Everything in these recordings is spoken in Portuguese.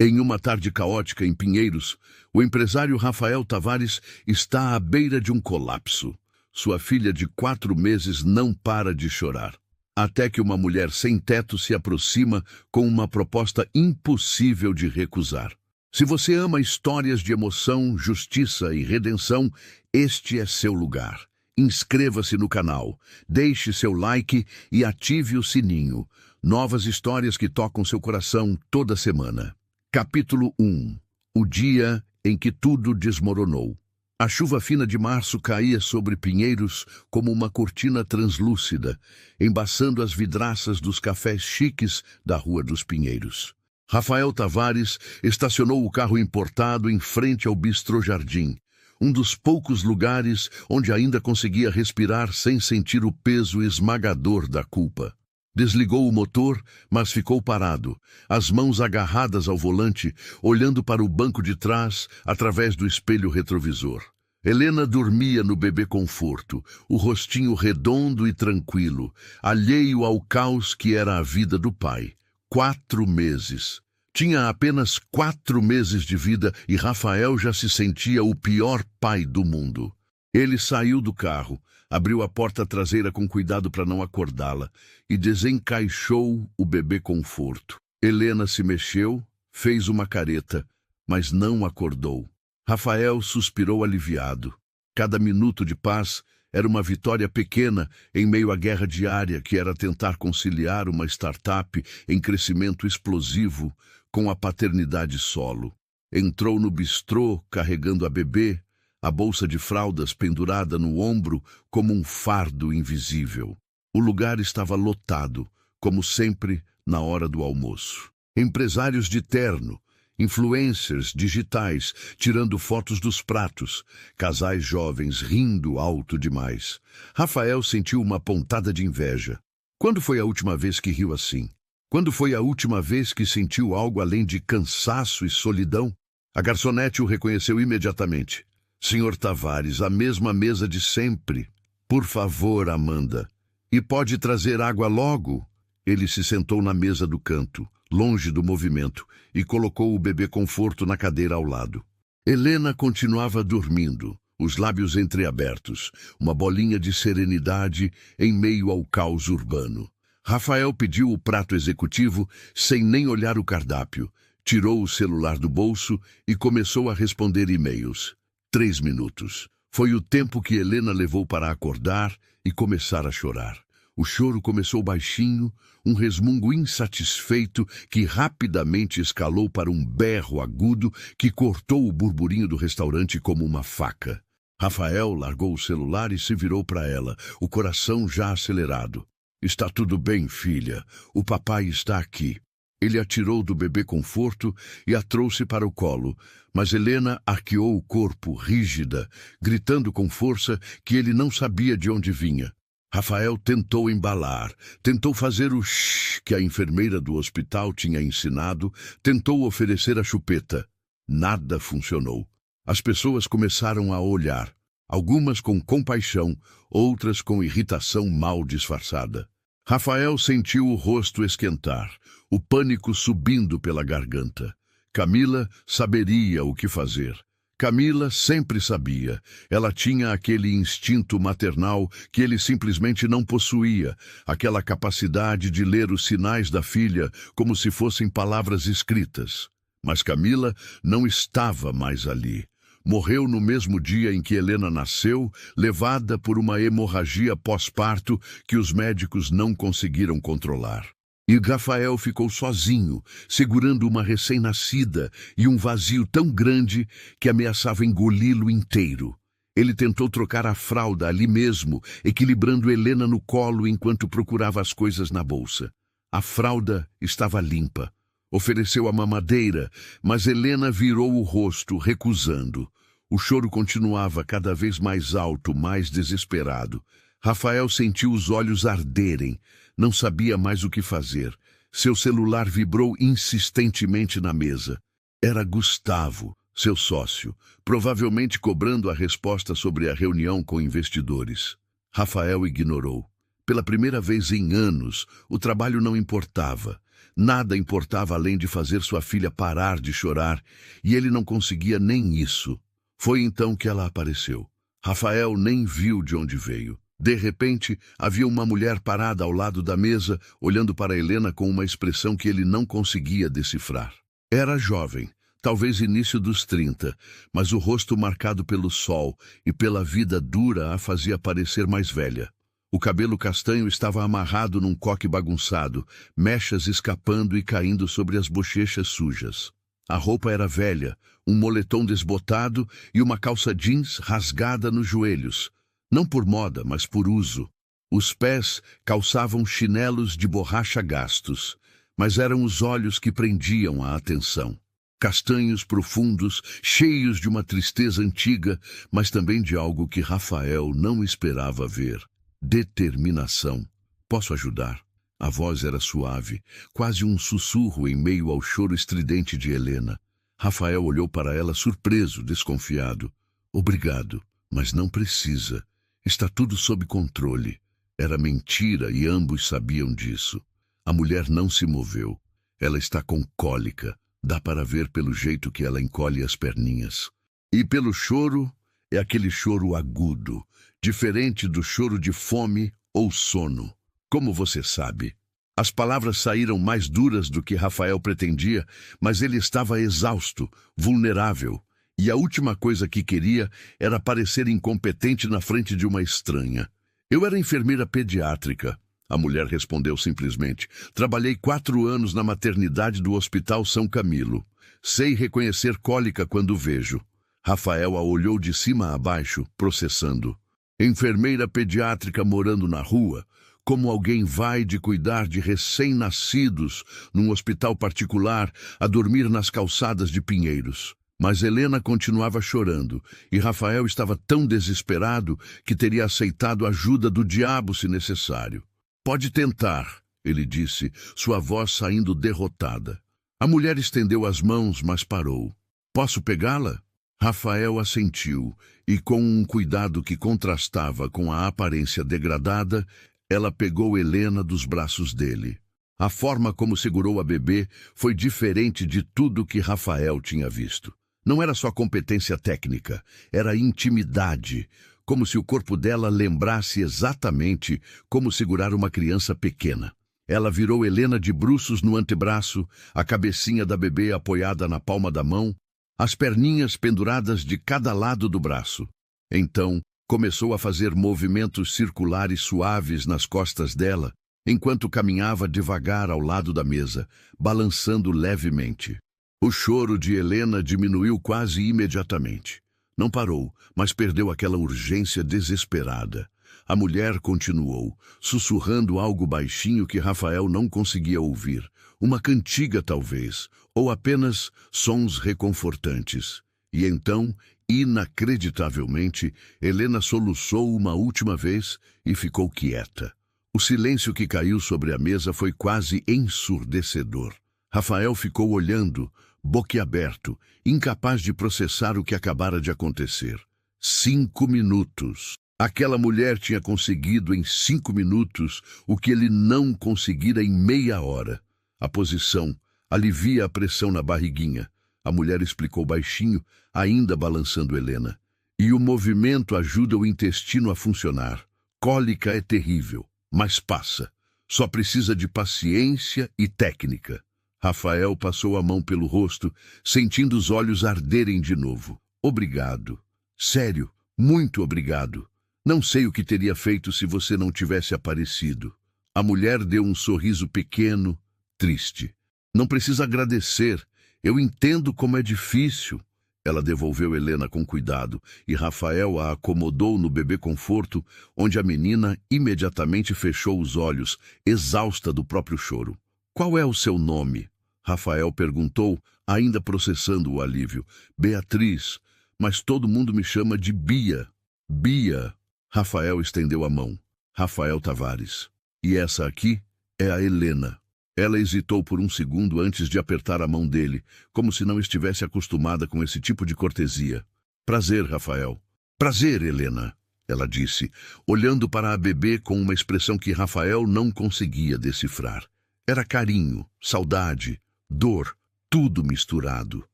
Em uma tarde caótica em Pinheiros, o empresário Rafael Tavares está à beira de um colapso. Sua filha de 4 meses não para de chorar. Até que uma mulher sem teto se aproxima com uma proposta impossível de recusar. Se você ama histórias de emoção, justiça e redenção, este é seu lugar. Inscreva-se no canal, deixe seu like e ative o sininho. Novas histórias que tocam seu coração toda semana. Capítulo 1. O dia em que tudo desmoronou. A chuva fina de março caía sobre Pinheiros como uma cortina translúcida, embaçando as vidraças dos cafés chiques da Rua dos Pinheiros. Rafael Tavares estacionou o carro importado em frente ao Bistrô Jardim, um dos poucos lugares onde ainda conseguia respirar sem sentir o peso esmagador da culpa. Desligou o motor, mas ficou parado, as mãos agarradas ao volante, olhando para o banco de trás através do espelho retrovisor. Helena dormia no bebê conforto, o rostinho redondo e tranquilo, alheio ao caos que era a vida do pai. 4 meses. Tinha apenas 4 meses de vida e Rafael já se sentia o pior pai do mundo. Ele saiu do carro, abriu a porta traseira com cuidado para não acordá-la e desencaixou o bebê conforto. Helena se mexeu, fez uma careta, mas não acordou. Rafael suspirou aliviado. Cada minuto de paz era uma vitória pequena em meio à guerra diária que era tentar conciliar uma startup em crescimento explosivo com a paternidade solo. Entrou no bistrô carregando a bebê, a bolsa de fraldas pendurada no ombro como um fardo invisível. O lugar estava lotado, como sempre, na hora do almoço. Empresários de terno, influencers digitais tirando fotos dos pratos, casais jovens rindo alto demais. Rafael sentiu uma pontada de inveja. Quando foi a última vez que riu assim? Quando foi a última vez que sentiu algo além de cansaço e solidão? A garçonete o reconheceu imediatamente. Senhor Tavares, a mesma mesa de sempre. Por favor, Amanda. E pode trazer água logo? Ele se sentou na mesa do canto, longe do movimento, e colocou o bebê conforto na cadeira ao lado. Helena continuava dormindo, os lábios entreabertos, uma bolinha de serenidade em meio ao caos urbano. Rafael pediu o prato executivo sem nem olhar o cardápio, tirou o celular do bolso e começou a responder e-mails. 3 minutos. Foi o tempo que Helena levou para acordar e começar a chorar. O choro começou baixinho, um resmungo insatisfeito que rapidamente escalou para um berro agudo que cortou o burburinho do restaurante como uma faca. Rafael largou o celular e se virou para ela, o coração já acelerado. Está tudo bem, filha. O papai está aqui. Ele a tirou do bebê conforto e a trouxe para o colo, mas Helena arqueou o corpo, rígida, gritando com força que ele não sabia de onde vinha. Rafael tentou embalar, tentou fazer o shh que a enfermeira do hospital tinha ensinado, tentou oferecer a chupeta. Nada funcionou. As pessoas começaram a olhar, algumas com compaixão, outras com irritação mal disfarçada. Rafael sentiu o rosto esquentar, o pânico subindo pela garganta. Camila saberia o que fazer. Camila sempre sabia. Ela tinha aquele instinto maternal que ele simplesmente não possuía, aquela capacidade de ler os sinais da filha como se fossem palavras escritas. Mas Camila não estava mais ali. Morreu no mesmo dia em que Helena nasceu, levada por uma hemorragia pós-parto que os médicos não conseguiram controlar. E Rafael ficou sozinho, segurando uma recém-nascida e um vazio tão grande que ameaçava engoli-lo inteiro. Ele tentou trocar a fralda ali mesmo, equilibrando Helena no colo enquanto procurava as coisas na bolsa. A fralda estava limpa. Ofereceu a mamadeira, mas Helena virou o rosto, recusando. O choro continuava cada vez mais alto, mais desesperado. Rafael sentiu os olhos arderem. Não sabia mais o que fazer. Seu celular vibrou insistentemente na mesa. Era Gustavo, seu sócio, provavelmente cobrando a resposta sobre a reunião com investidores. Rafael ignorou. Pela primeira vez em anos, o trabalho não importava. Nada importava além de fazer sua filha parar de chorar, e ele não conseguia nem isso. Foi então que ela apareceu. Rafael nem viu de onde veio. De repente, havia uma mulher parada ao lado da mesa, olhando para Helena com uma expressão que ele não conseguia decifrar. Era jovem, talvez início dos 30, mas o rosto marcado pelo sol e pela vida dura a fazia parecer mais velha. O cabelo castanho estava amarrado num coque bagunçado, mechas escapando e caindo sobre as bochechas sujas. A roupa era velha, um moletom desbotado e uma calça jeans rasgada nos joelhos. Não por moda, mas por uso. Os pés calçavam chinelos de borracha gastos, mas eram os olhos que prendiam a atenção. Castanhos profundos, cheios de uma tristeza antiga, mas também de algo que Rafael não esperava ver. Determinação. Posso ajudar? A voz era suave, quase um sussurro em meio ao choro estridente de Helena. Rafael olhou para ela surpreso, desconfiado. Obrigado, mas não precisa. Está tudo sob controle. Era mentira e ambos sabiam disso. A mulher não se moveu. Ela está com cólica. Dá para ver pelo jeito que ela encolhe as perninhas. E pelo choro, é aquele choro agudo, diferente do choro de fome ou sono. Como você sabe? As palavras saíram mais duras do que Rafael pretendia, mas ele estava exausto, vulnerável. E a última coisa que queria era parecer incompetente na frente de uma estranha. Eu era enfermeira pediátrica. A mulher respondeu simplesmente. Trabalhei 4 anos na maternidade do Hospital São Camilo. Sei reconhecer cólica quando vejo. Rafael a olhou de cima a baixo, processando. Enfermeira pediátrica morando na rua, como alguém vai de cuidar de recém-nascidos num hospital particular a dormir nas calçadas de Pinheiros. Mas Helena continuava chorando, e Rafael estava tão desesperado que teria aceitado a ajuda do diabo se necessário. Pode tentar, ele disse, sua voz saindo derrotada. A mulher estendeu as mãos, mas parou. Posso pegá-la? Rafael assentiu, e com um cuidado que contrastava com a aparência degradada, ela pegou Helena dos braços dele. A forma como segurou a bebê foi diferente de tudo que Rafael tinha visto. Não era só competência técnica, era intimidade, como se o corpo dela lembrasse exatamente como segurar uma criança pequena. Ela virou Helena de bruços no antebraço, a cabecinha da bebê apoiada na palma da mão, as perninhas penduradas de cada lado do braço. Então, começou a fazer movimentos circulares suaves nas costas dela, enquanto caminhava devagar ao lado da mesa, balançando levemente. O choro de Helena diminuiu quase imediatamente. Não parou, mas perdeu aquela urgência desesperada. A mulher continuou, sussurrando algo baixinho que Rafael não conseguia ouvir. Uma cantiga, talvez, ou apenas sons reconfortantes. E então, inacreditavelmente, Helena soluçou uma última vez e ficou quieta. O silêncio que caiu sobre a mesa foi quase ensurdecedor. Rafael ficou olhando, boquiaberto, incapaz de processar o que acabara de acontecer. 5 minutos. Aquela mulher tinha conseguido em 5 minutos o que ele não conseguira em meia hora. A posição alivia a pressão na barriguinha. A mulher explicou baixinho, ainda balançando Helena. E o movimento ajuda o intestino a funcionar. Cólica é terrível, mas passa. Só precisa de paciência e técnica. Rafael passou a mão pelo rosto, sentindo os olhos arderem de novo. Obrigado. Sério, muito obrigado. Não sei o que teria feito se você não tivesse aparecido. A mulher deu um sorriso pequeno, triste. Não precisa agradecer. Eu entendo como é difícil. Ela devolveu Helena com cuidado e Rafael a acomodou no bebê conforto, onde a menina imediatamente fechou os olhos, exausta do próprio choro. Qual é o seu nome? Rafael perguntou, ainda processando o alívio. Beatriz, mas todo mundo me chama de Bia. Bia. Rafael estendeu a mão. Rafael Tavares. E essa aqui é a Helena. Ela hesitou por um segundo antes de apertar a mão dele, como se não estivesse acostumada com esse tipo de cortesia. Prazer, Rafael. Prazer, Helena, ela disse, olhando para a bebê com uma expressão que Rafael não conseguia decifrar. Era carinho, saudade, dor, tudo misturado.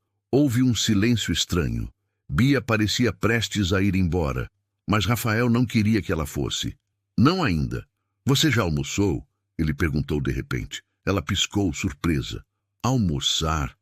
Houve um silêncio estranho. Bia parecia prestes a ir embora, mas Rafael não queria que ela fosse. Não ainda. Você já almoçou? Ele perguntou de repente. Ela piscou, surpresa. Almoçar?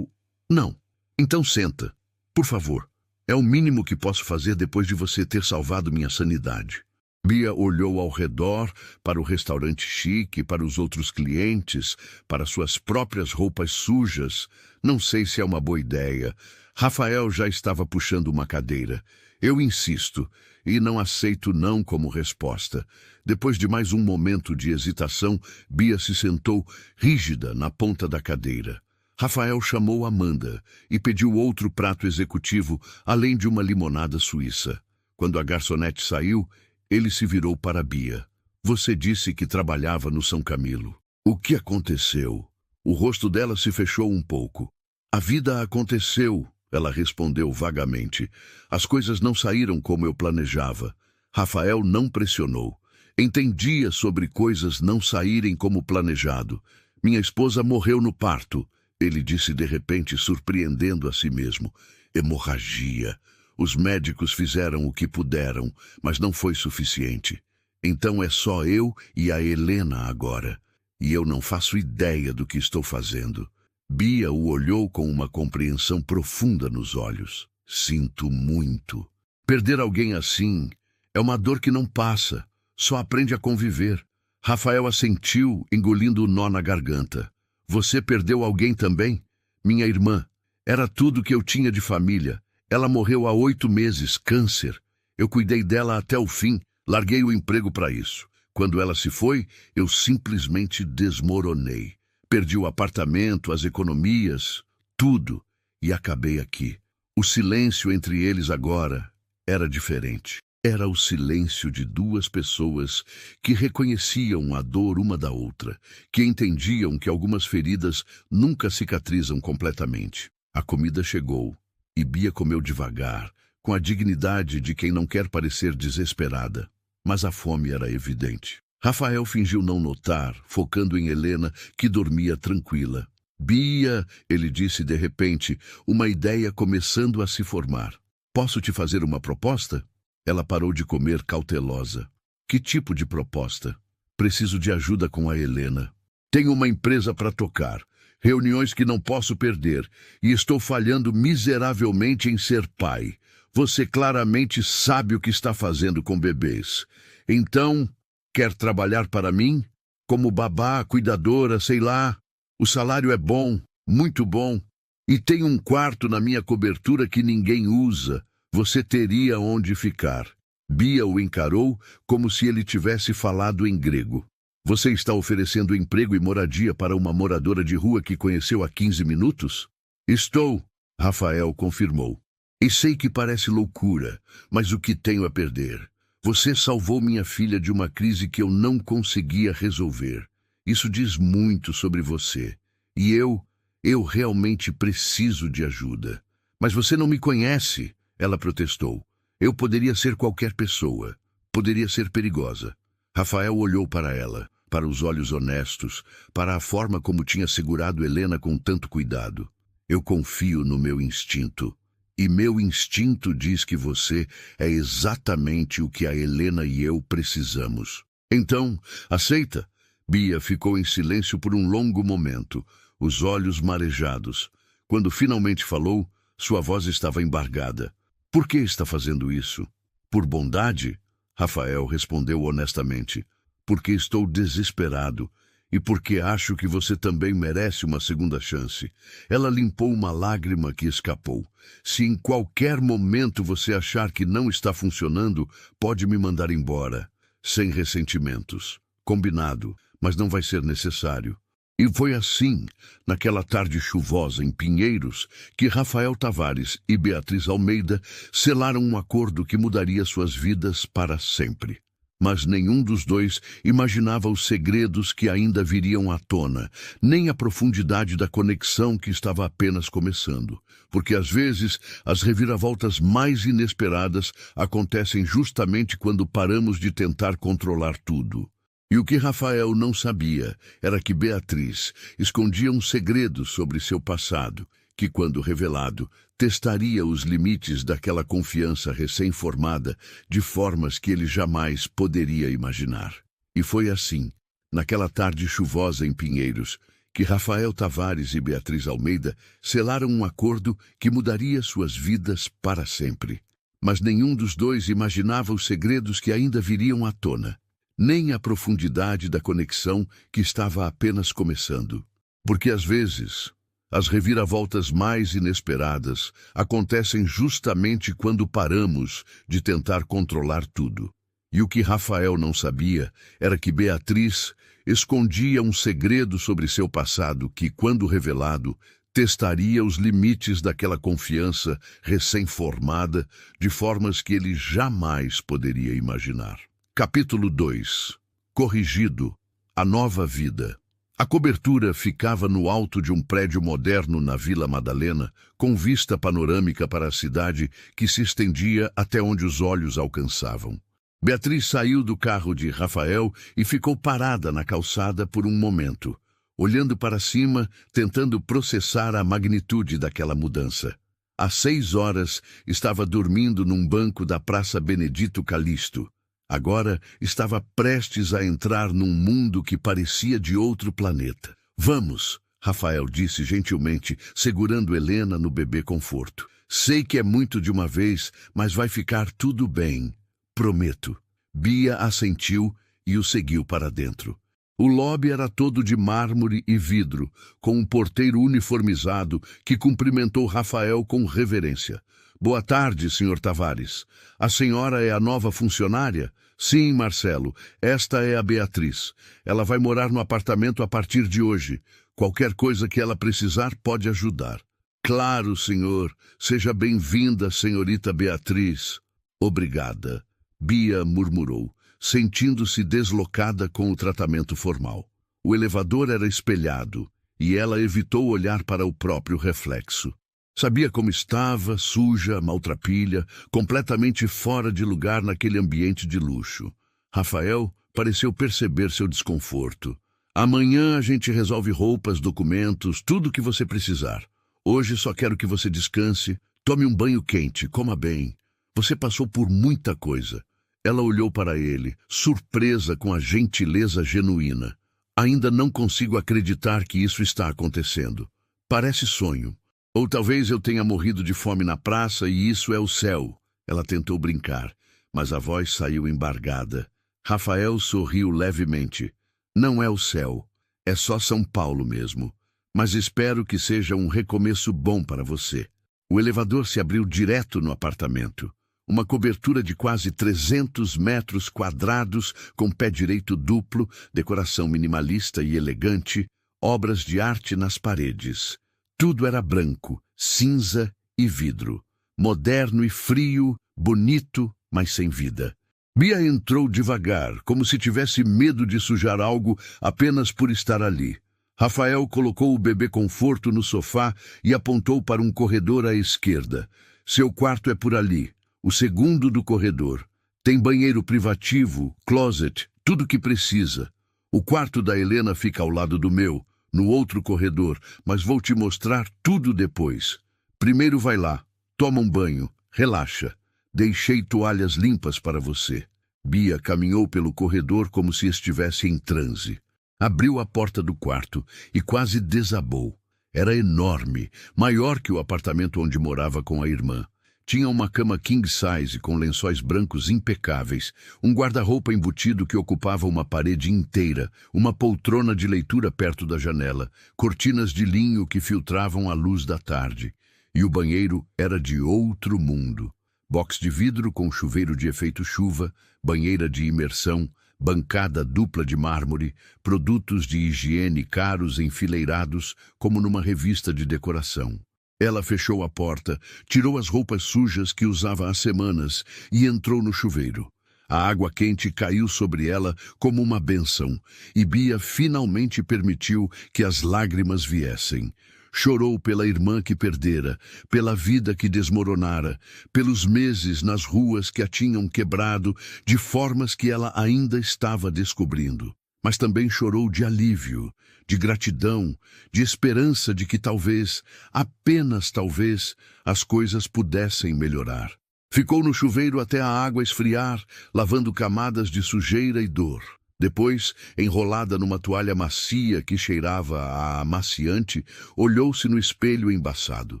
Não. Então senta. Por favor. É o mínimo que posso fazer depois de você ter salvado minha sanidade. Bia olhou ao redor, para o restaurante chique, para os outros clientes, para suas próprias roupas sujas. Não sei se é uma boa ideia. Rafael já estava puxando uma cadeira. Eu insisto, e não aceito não como resposta. Depois de mais um momento de hesitação, Bia se sentou rígida na ponta da cadeira. Rafael chamou Amanda e pediu outro prato executivo, além de uma limonada suíça. Quando a garçonete saiu, ele se virou para Bia. Você disse que trabalhava no São Camilo. O que aconteceu? O rosto dela se fechou um pouco. A vida aconteceu, ela respondeu vagamente. As coisas não saíram como eu planejava. Rafael não pressionou. Entendia sobre coisas não saírem como planejado. Minha esposa morreu no parto. Ele disse de repente, surpreendendo a si mesmo. Hemorragia. Os médicos fizeram o que puderam, mas não foi suficiente. Então é só eu e a Helena agora. E eu não faço ideia do que estou fazendo. Bia o olhou com uma compreensão profunda nos olhos. Sinto muito. Perder alguém assim é uma dor que não passa. Só aprende a conviver. Rafael assentiu, engolindo o nó na garganta. Você perdeu alguém também? Minha irmã. Era tudo que eu tinha de família. Ela morreu há 8 meses, câncer. Eu cuidei dela até o fim, larguei o emprego para isso. Quando ela se foi, eu simplesmente desmoronei. Perdi o apartamento, as economias, tudo, e acabei aqui. O silêncio entre eles agora era diferente. Era o silêncio de duas pessoas que reconheciam a dor uma da outra, que entendiam que algumas feridas nunca cicatrizam completamente. A comida chegou, e Bia comeu devagar, com a dignidade de quem não quer parecer desesperada. Mas a fome era evidente. Rafael fingiu não notar, focando em Helena, que dormia tranquila. Bia, ele disse de repente, uma ideia começando a se formar. Posso te fazer uma proposta? Ela parou de comer cautelosa. Que tipo de proposta? Preciso de ajuda com a Helena. Tenho uma empresa para tocar, reuniões que não posso perder, e estou falhando miseravelmente em ser pai. Você claramente sabe o que está fazendo com bebês. Então, quer trabalhar para mim? Como babá, cuidadora, sei lá. O salário é bom, muito bom. E tem um quarto na minha cobertura que ninguém usa. Você teria onde ficar. Bia o encarou como se ele tivesse falado em grego. Você está oferecendo emprego e moradia para uma moradora de rua que conheceu há 15 minutos? Estou, Rafael confirmou. E sei que parece loucura, mas o que tenho a perder? Você salvou minha filha de uma crise que eu não conseguia resolver. Isso diz muito sobre você. E eu realmente preciso de ajuda. Mas você não me conhece, ela protestou. Eu poderia ser qualquer pessoa. Poderia ser perigosa. Rafael olhou para ela, para os olhos honestos, para a forma como tinha segurado Helena com tanto cuidado. Eu confio no meu instinto. E meu instinto diz que você é exatamente o que a Helena e eu precisamos. Então, aceita? Bia ficou em silêncio por um longo momento, os olhos marejados. Quando finalmente falou, sua voz estava embargada. Por que está fazendo isso? Por bondade? Rafael respondeu honestamente. Porque estou desesperado e porque acho que você também merece uma segunda chance. Ela limpou uma lágrima que escapou. Se em qualquer momento você achar que não está funcionando, pode me mandar embora. Sem ressentimentos. Combinado, mas não vai ser necessário. E foi assim, naquela tarde chuvosa em Pinheiros, que Rafael Tavares e Beatriz Almeida selaram um acordo que mudaria suas vidas para sempre. Mas nenhum dos dois imaginava os segredos que ainda viriam à tona, nem a profundidade da conexão que estava apenas começando. Porque às vezes as reviravoltas mais inesperadas acontecem justamente quando paramos de tentar controlar tudo. E o que Rafael não sabia era que Beatriz escondia um segredo sobre seu passado, que, quando revelado, testaria os limites daquela confiança recém-formada de formas que ele jamais poderia imaginar. E foi assim, naquela tarde chuvosa em Pinheiros, que Rafael Tavares e Beatriz Almeida selaram um acordo que mudaria suas vidas para sempre. Mas nenhum dos dois imaginava os segredos que ainda viriam à tona, nem a profundidade da conexão que estava apenas começando. Porque às vezes, as reviravoltas mais inesperadas acontecem justamente quando paramos de tentar controlar tudo. E o que Rafael não sabia era que Beatriz escondia um segredo sobre seu passado que, quando revelado, testaria os limites daquela confiança recém-formada de formas que ele jamais poderia imaginar. Capítulo 2. Corrigido. A nova vida. A cobertura ficava no alto de um prédio moderno na Vila Madalena, com vista panorâmica para a cidade que se estendia até onde os olhos alcançavam. Beatriz saiu do carro de Rafael e ficou parada na calçada por um momento, olhando para cima, tentando processar a magnitude daquela mudança. Às 6 horas, estava dormindo num banco da Praça Benedito Calixto. Agora estava prestes a entrar num mundo que parecia de outro planeta. "Vamos", Rafael disse gentilmente, segurando Helena no bebê conforto. "Sei que é muito de uma vez, mas vai ficar tudo bem. Prometo." Bia assentiu e o seguiu para dentro. O lobby era todo de mármore e vidro, com um porteiro uniformizado que cumprimentou Rafael com reverência. "Boa tarde, Sr. Tavares. A senhora é a nova funcionária?" "Sim, Marcelo. Esta é a Beatriz. Ela vai morar no apartamento a partir de hoje. Qualquer coisa que ela precisar pode ajudar." "Claro, senhor. Seja bem-vinda, senhorita Beatriz." "Obrigada", Bia murmurou, sentindo-se deslocada com o tratamento formal. O elevador era espelhado, e ela evitou olhar para o próprio reflexo. Sabia como estava, suja, maltrapilha, completamente fora de lugar naquele ambiente de luxo. Rafael pareceu perceber seu desconforto. "Amanhã a gente resolve roupas, documentos, tudo o que você precisar. Hoje só quero que você descanse, tome um banho quente, coma bem. Você passou por muita coisa." Ela olhou para ele, surpresa com a gentileza genuína. "Ainda não consigo acreditar que isso está acontecendo. Parece sonho. Ou talvez eu tenha morrido de fome na praça e isso é o céu." Ela tentou brincar, mas a voz saiu embargada. Rafael sorriu levemente. "Não é o céu. É só São Paulo mesmo. Mas espero que seja um recomeço bom para você." O elevador se abriu direto no apartamento. Uma cobertura de quase 300 metros quadrados, com pé direito duplo, decoração minimalista e elegante, obras de arte nas paredes. Tudo era branco, cinza e vidro. Moderno e frio, bonito, mas sem vida. Bia entrou devagar, como se tivesse medo de sujar algo apenas por estar ali. Rafael colocou o bebê conforto no sofá e apontou para um corredor à esquerda. "Seu quarto é por ali. O segundo do corredor. Tem banheiro privativo, closet, tudo o que precisa. O quarto da Helena fica ao lado do meu, no outro corredor, mas vou te mostrar tudo depois. Primeiro vai lá, toma um banho, relaxa. Deixei toalhas limpas para você." Bia caminhou pelo corredor como se estivesse em transe. Abriu a porta do quarto e quase desabou. Era enorme, maior que o apartamento onde morava com a irmã. Tinha uma cama king size com lençóis brancos impecáveis, um guarda-roupa embutido que ocupava uma parede inteira, uma poltrona de leitura perto da janela, cortinas de linho que filtravam a luz da tarde. E o banheiro era de outro mundo. Box de vidro com chuveiro de efeito chuva, banheira de imersão, bancada dupla de mármore, produtos de higiene caros enfileirados como numa revista de decoração. Ela fechou a porta, tirou as roupas sujas que usava há semanas e entrou no chuveiro. A água quente caiu sobre ela como uma bênção, e Bia finalmente permitiu que as lágrimas viessem. Chorou pela irmã que perdera, pela vida que desmoronara, pelos meses nas ruas que a tinham quebrado de formas que ela ainda estava descobrindo. mas também chorou de alívio, de gratidão, de esperança de que talvez, apenas talvez, as coisas pudessem melhorar. Ficou no chuveiro até a água esfriar, lavando camadas de sujeira e dor. Depois, enrolada numa toalha macia que cheirava a amaciante, olhou-se no espelho embaçado.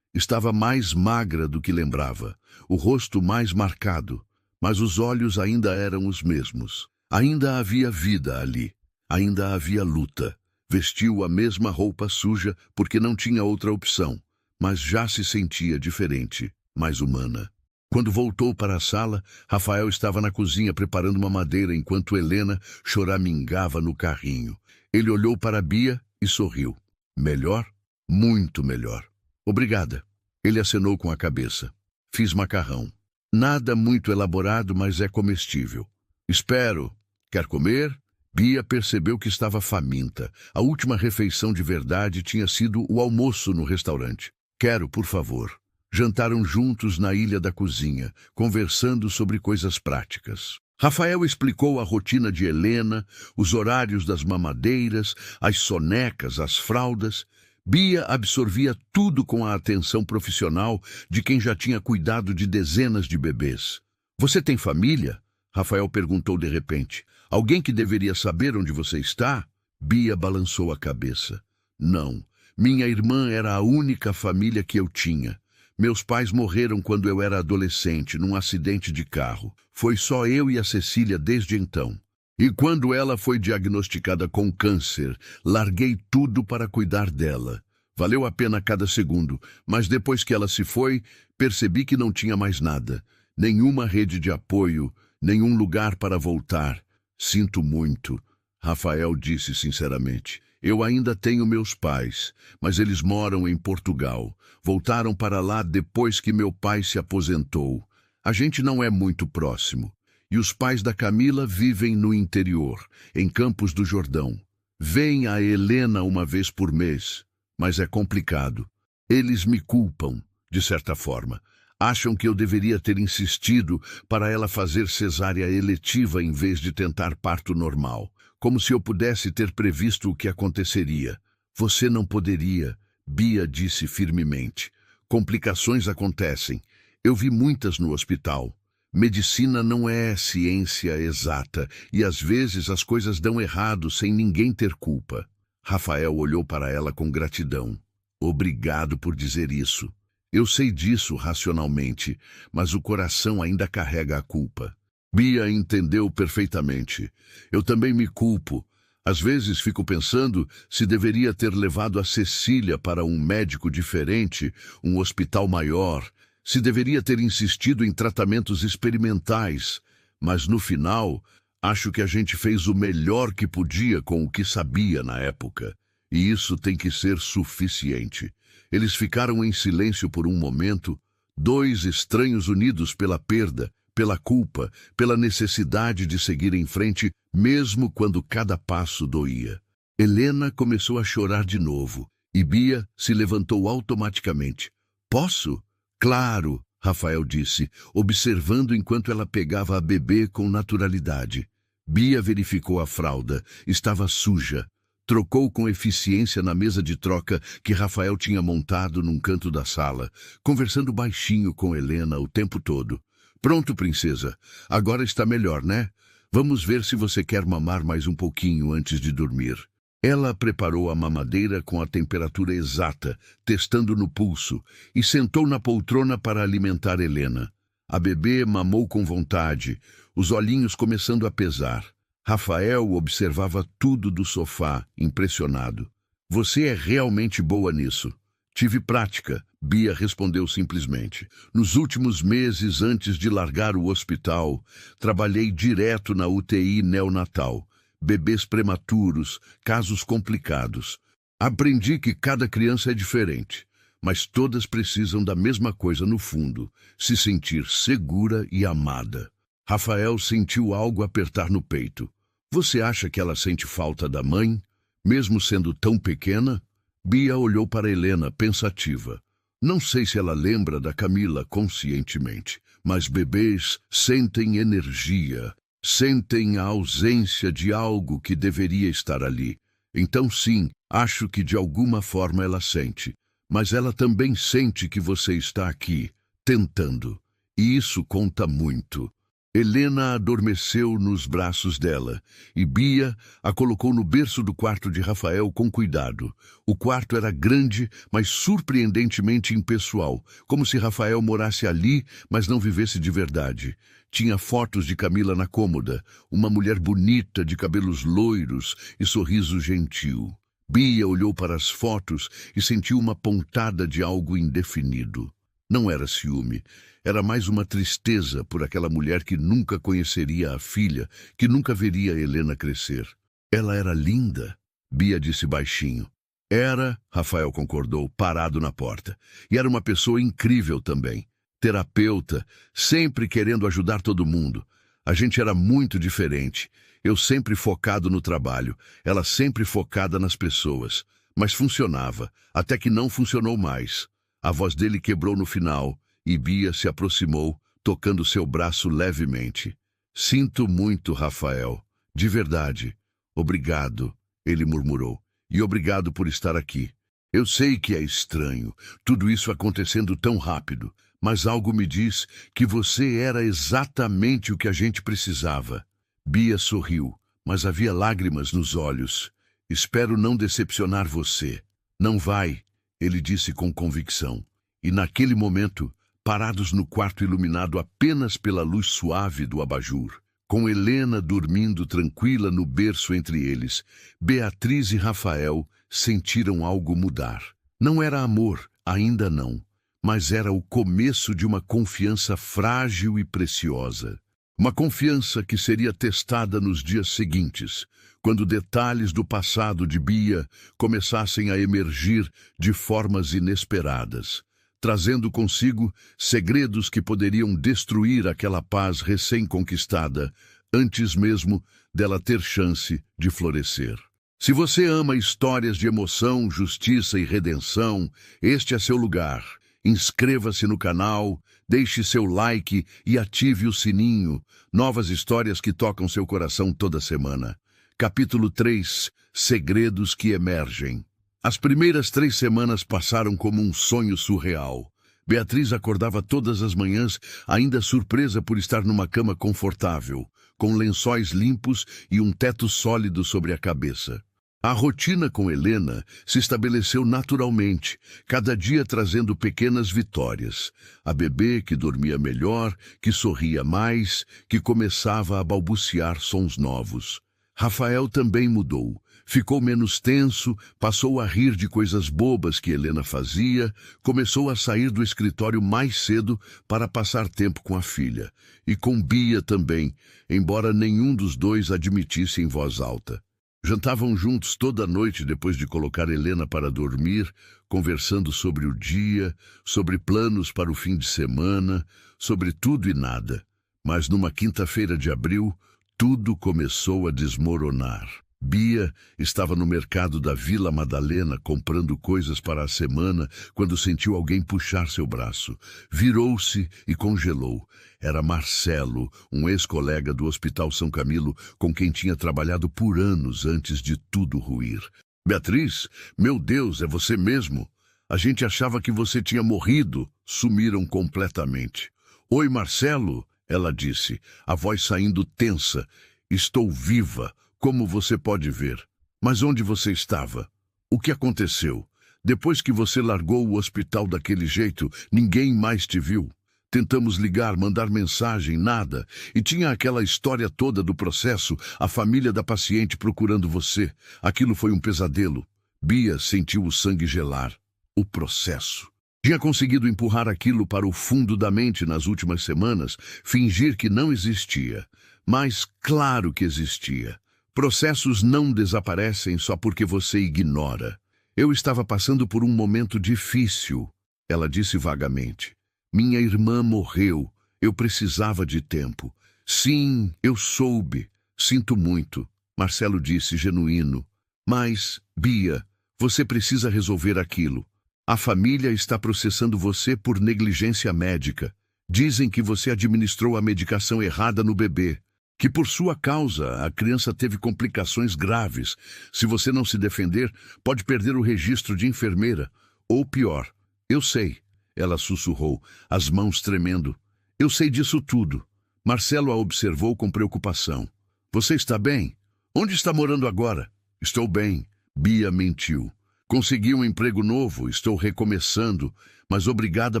Estava mais magra do que lembrava, o rosto mais marcado, mas os olhos ainda eram os mesmos. Ainda havia vida ali, ainda havia luta. Vestiu a mesma roupa suja porque não tinha outra opção, mas já se sentia diferente, mais humana. Quando voltou para a sala, Rafael estava na cozinha preparando uma madeira enquanto Helena choramingava no carrinho. Ele olhou para Bia e sorriu. Melhor? Muito melhor. Obrigada. Ele acenou com a cabeça. Fiz macarrão. Nada muito elaborado, mas é comestível. Espero. Quer comer? Bia percebeu que estava faminta. A última refeição de verdade tinha sido o almoço no restaurante. Quero, por favor. Jantaram juntos na ilha da cozinha, conversando sobre coisas práticas. Rafael explicou a rotina de Helena, os horários das mamadeiras, as sonecas, as fraldas. Bia absorvia tudo com a atenção profissional de quem já tinha cuidado de dezenas de bebês. Você tem família? Rafael perguntou de repente. Alguém que deveria saber onde você está? Bia balançou a cabeça. Não, minha irmã era a única família que eu tinha. Meus pais morreram quando eu era adolescente, num acidente de carro. Foi só eu e a Cecília desde então. E quando ela foi diagnosticada com câncer, larguei tudo para cuidar dela. Valeu a pena cada segundo, mas depois que ela se foi, percebi que não tinha mais nada. Nenhuma rede de apoio, nenhum lugar para voltar. Sinto muito, Rafael disse sinceramente. Eu ainda tenho meus pais, mas eles moram em Portugal. Voltaram para lá depois que meu pai se aposentou. A gente não é muito próximo. E os pais da Camila vivem no interior, em Campos do Jordão. Vêm a Helena uma vez por mês, mas é complicado. Eles me culpam, de certa forma. Acham que eu deveria ter insistido para ela fazer cesárea eletiva em vez de tentar parto normal. Como se eu pudesse ter previsto o que aconteceria. Você não poderia, Bia disse firmemente. Complicações acontecem. Eu vi muitas no hospital. Medicina não é ciência exata e às vezes as coisas dão errado sem ninguém ter culpa. Rafael olhou para ela com gratidão. Obrigado por dizer isso. Eu sei disso racionalmente, mas o coração ainda carrega a culpa. Bia entendeu perfeitamente. Eu também me culpo. Às vezes fico pensando se deveria ter levado a Cecília para um médico diferente, um hospital maior, se deveria ter insistido em tratamentos experimentais. Mas no final, acho que a gente fez o melhor que podia com o que sabia na época. E isso tem que ser suficiente. Eles ficaram em silêncio por um momento, dois estranhos unidos pela perda, pela culpa, pela necessidade de seguir em frente, mesmo quando cada passo doía. Helena começou a chorar de novo, e Bia se levantou automaticamente. Posso? Claro, Rafael disse, observando enquanto ela pegava a bebê com naturalidade. Bia verificou a fralda. Estava suja. Trocou com eficiência na mesa de troca que Rafael tinha montado num canto da sala, conversando baixinho com Helena o tempo todo. Pronto, princesa. Agora está melhor, né? Vamos ver se você quer mamar mais um pouquinho antes de dormir. Ela preparou a mamadeira com a temperatura exata, testando no pulso, e sentou na poltrona para alimentar Helena. A bebê mamou com vontade, os olhinhos começando a pesar. Rafael observava tudo do sofá, impressionado. Você é realmente boa nisso. Tive prática, Bia respondeu simplesmente. Nos últimos meses antes de largar o hospital, trabalhei direto na UTI neonatal. Bebês prematuros, casos complicados. Aprendi que cada criança é diferente, mas todas precisam da mesma coisa no fundo, se sentir segura e amada. Rafael sentiu algo apertar no peito. Você acha que ela sente falta da mãe, mesmo sendo tão pequena? Bia olhou para Helena, pensativa. Não sei se ela lembra da Camila conscientemente, mas bebês sentem energia, Sentem a ausência de algo que deveria estar ali. Então sim, acho que de alguma forma ela sente. Mas ela também sente que você está aqui, tentando. E isso conta muito. Helena adormeceu nos braços dela, e Bia a colocou no berço do quarto de Rafael com cuidado. O quarto era grande, mas surpreendentemente impessoal, como se Rafael morasse ali, mas não vivesse de verdade. Tinha fotos de Camila na cômoda, uma mulher bonita de cabelos loiros e sorriso gentil. Bia olhou para as fotos e sentiu uma pontada de algo indefinido. Não era ciúme. Era mais uma tristeza por aquela mulher que nunca conheceria a filha, que nunca veria Helena crescer. Ela era linda, Bia disse baixinho. Era, Rafael concordou, parado na porta. E era uma pessoa incrível também. Terapeuta, sempre querendo ajudar todo mundo. A gente era muito diferente. Eu sempre focado no trabalho, ela sempre focada nas pessoas. Mas funcionava, até que não funcionou mais. A voz dele quebrou no final. E Bia se aproximou, tocando seu braço levemente. Sinto muito, Rafael. De verdade. Obrigado, ele murmurou. E obrigado por estar aqui. Eu sei que é estranho, tudo isso acontecendo tão rápido, mas algo me diz que você era exatamente o que a gente precisava. Bia sorriu, mas havia lágrimas nos olhos. Espero não decepcionar você. Não vai, ele disse com convicção. E naquele momento, parados no quarto iluminado apenas pela luz suave do abajur, com Helena dormindo tranquila no berço entre eles, Beatriz e Rafael sentiram algo mudar. Não era amor, ainda não, mas era o começo de uma confiança frágil e preciosa. Uma confiança que seria testada nos dias seguintes, quando detalhes do passado de Bia começassem a emergir de formas inesperadas, trazendo consigo segredos que poderiam destruir aquela paz recém-conquistada, antes mesmo dela ter chance de florescer. Se você ama histórias de emoção, justiça e redenção, este é seu lugar. Inscreva-se no canal, deixe seu like e ative o sininho. Novas histórias que tocam seu coração toda semana. Capítulo 3. Segredos que emergem. As primeiras 3 semanas passaram como um sonho surreal. Beatriz acordava todas as manhãs, ainda surpresa por estar numa cama confortável, com lençóis limpos e um teto sólido sobre a cabeça. A rotina com Helena se estabeleceu naturalmente, cada dia trazendo pequenas vitórias. A bebê que dormia melhor, que sorria mais, que começava a balbuciar sons novos. Rafael também mudou. Ficou menos tenso, passou a rir de coisas bobas que Helena fazia, começou a sair do escritório mais cedo para passar tempo com a filha. E com Bia também, embora nenhum dos dois admitisse em voz alta. Jantavam juntos toda a noite depois de colocar Helena para dormir, conversando sobre o dia, sobre planos para o fim de semana, sobre tudo e nada. Mas numa quinta-feira de abril, tudo começou a desmoronar. Bia estava no mercado da Vila Madalena comprando coisas para a semana quando sentiu alguém puxar seu braço. Virou-se e congelou. Era Marcelo, um ex-colega do Hospital São Camilo, com quem tinha trabalhado por anos antes de tudo ruir. Beatriz, meu Deus, é você mesmo? A gente achava que você tinha morrido. Sumiram completamente. Oi, Marcelo, ela disse, a voz saindo tensa. Estou viva. Como você pode ver. Mas onde você estava? O que aconteceu? Depois que você largou o hospital daquele jeito, ninguém mais te viu. Tentamos ligar, mandar mensagem, nada. E tinha aquela história toda do processo, a família da paciente procurando você. Aquilo foi um pesadelo. Bia sentiu o sangue gelar. O processo. Tinha conseguido empurrar aquilo para o fundo da mente nas últimas semanas, fingir que não existia. Mas claro que existia. Processos não desaparecem só porque você ignora. Eu estava passando por um momento difícil, ela disse vagamente. Minha irmã morreu. Eu precisava de tempo. Sim, eu soube. Sinto muito, Marcelo disse, genuíno. Mas, Bia, você precisa resolver aquilo. A família está processando você por negligência médica. Dizem que você administrou a medicação errada no bebê. Que por sua causa a criança teve complicações graves. Se você não se defender, pode perder o registro de enfermeira. Ou pior, eu sei, ela sussurrou, as mãos tremendo. Eu sei disso tudo. Marcelo a observou com preocupação. Você está bem? Onde está morando agora? Estou bem. Bia mentiu. Consegui um emprego novo, estou recomeçando, mas obrigada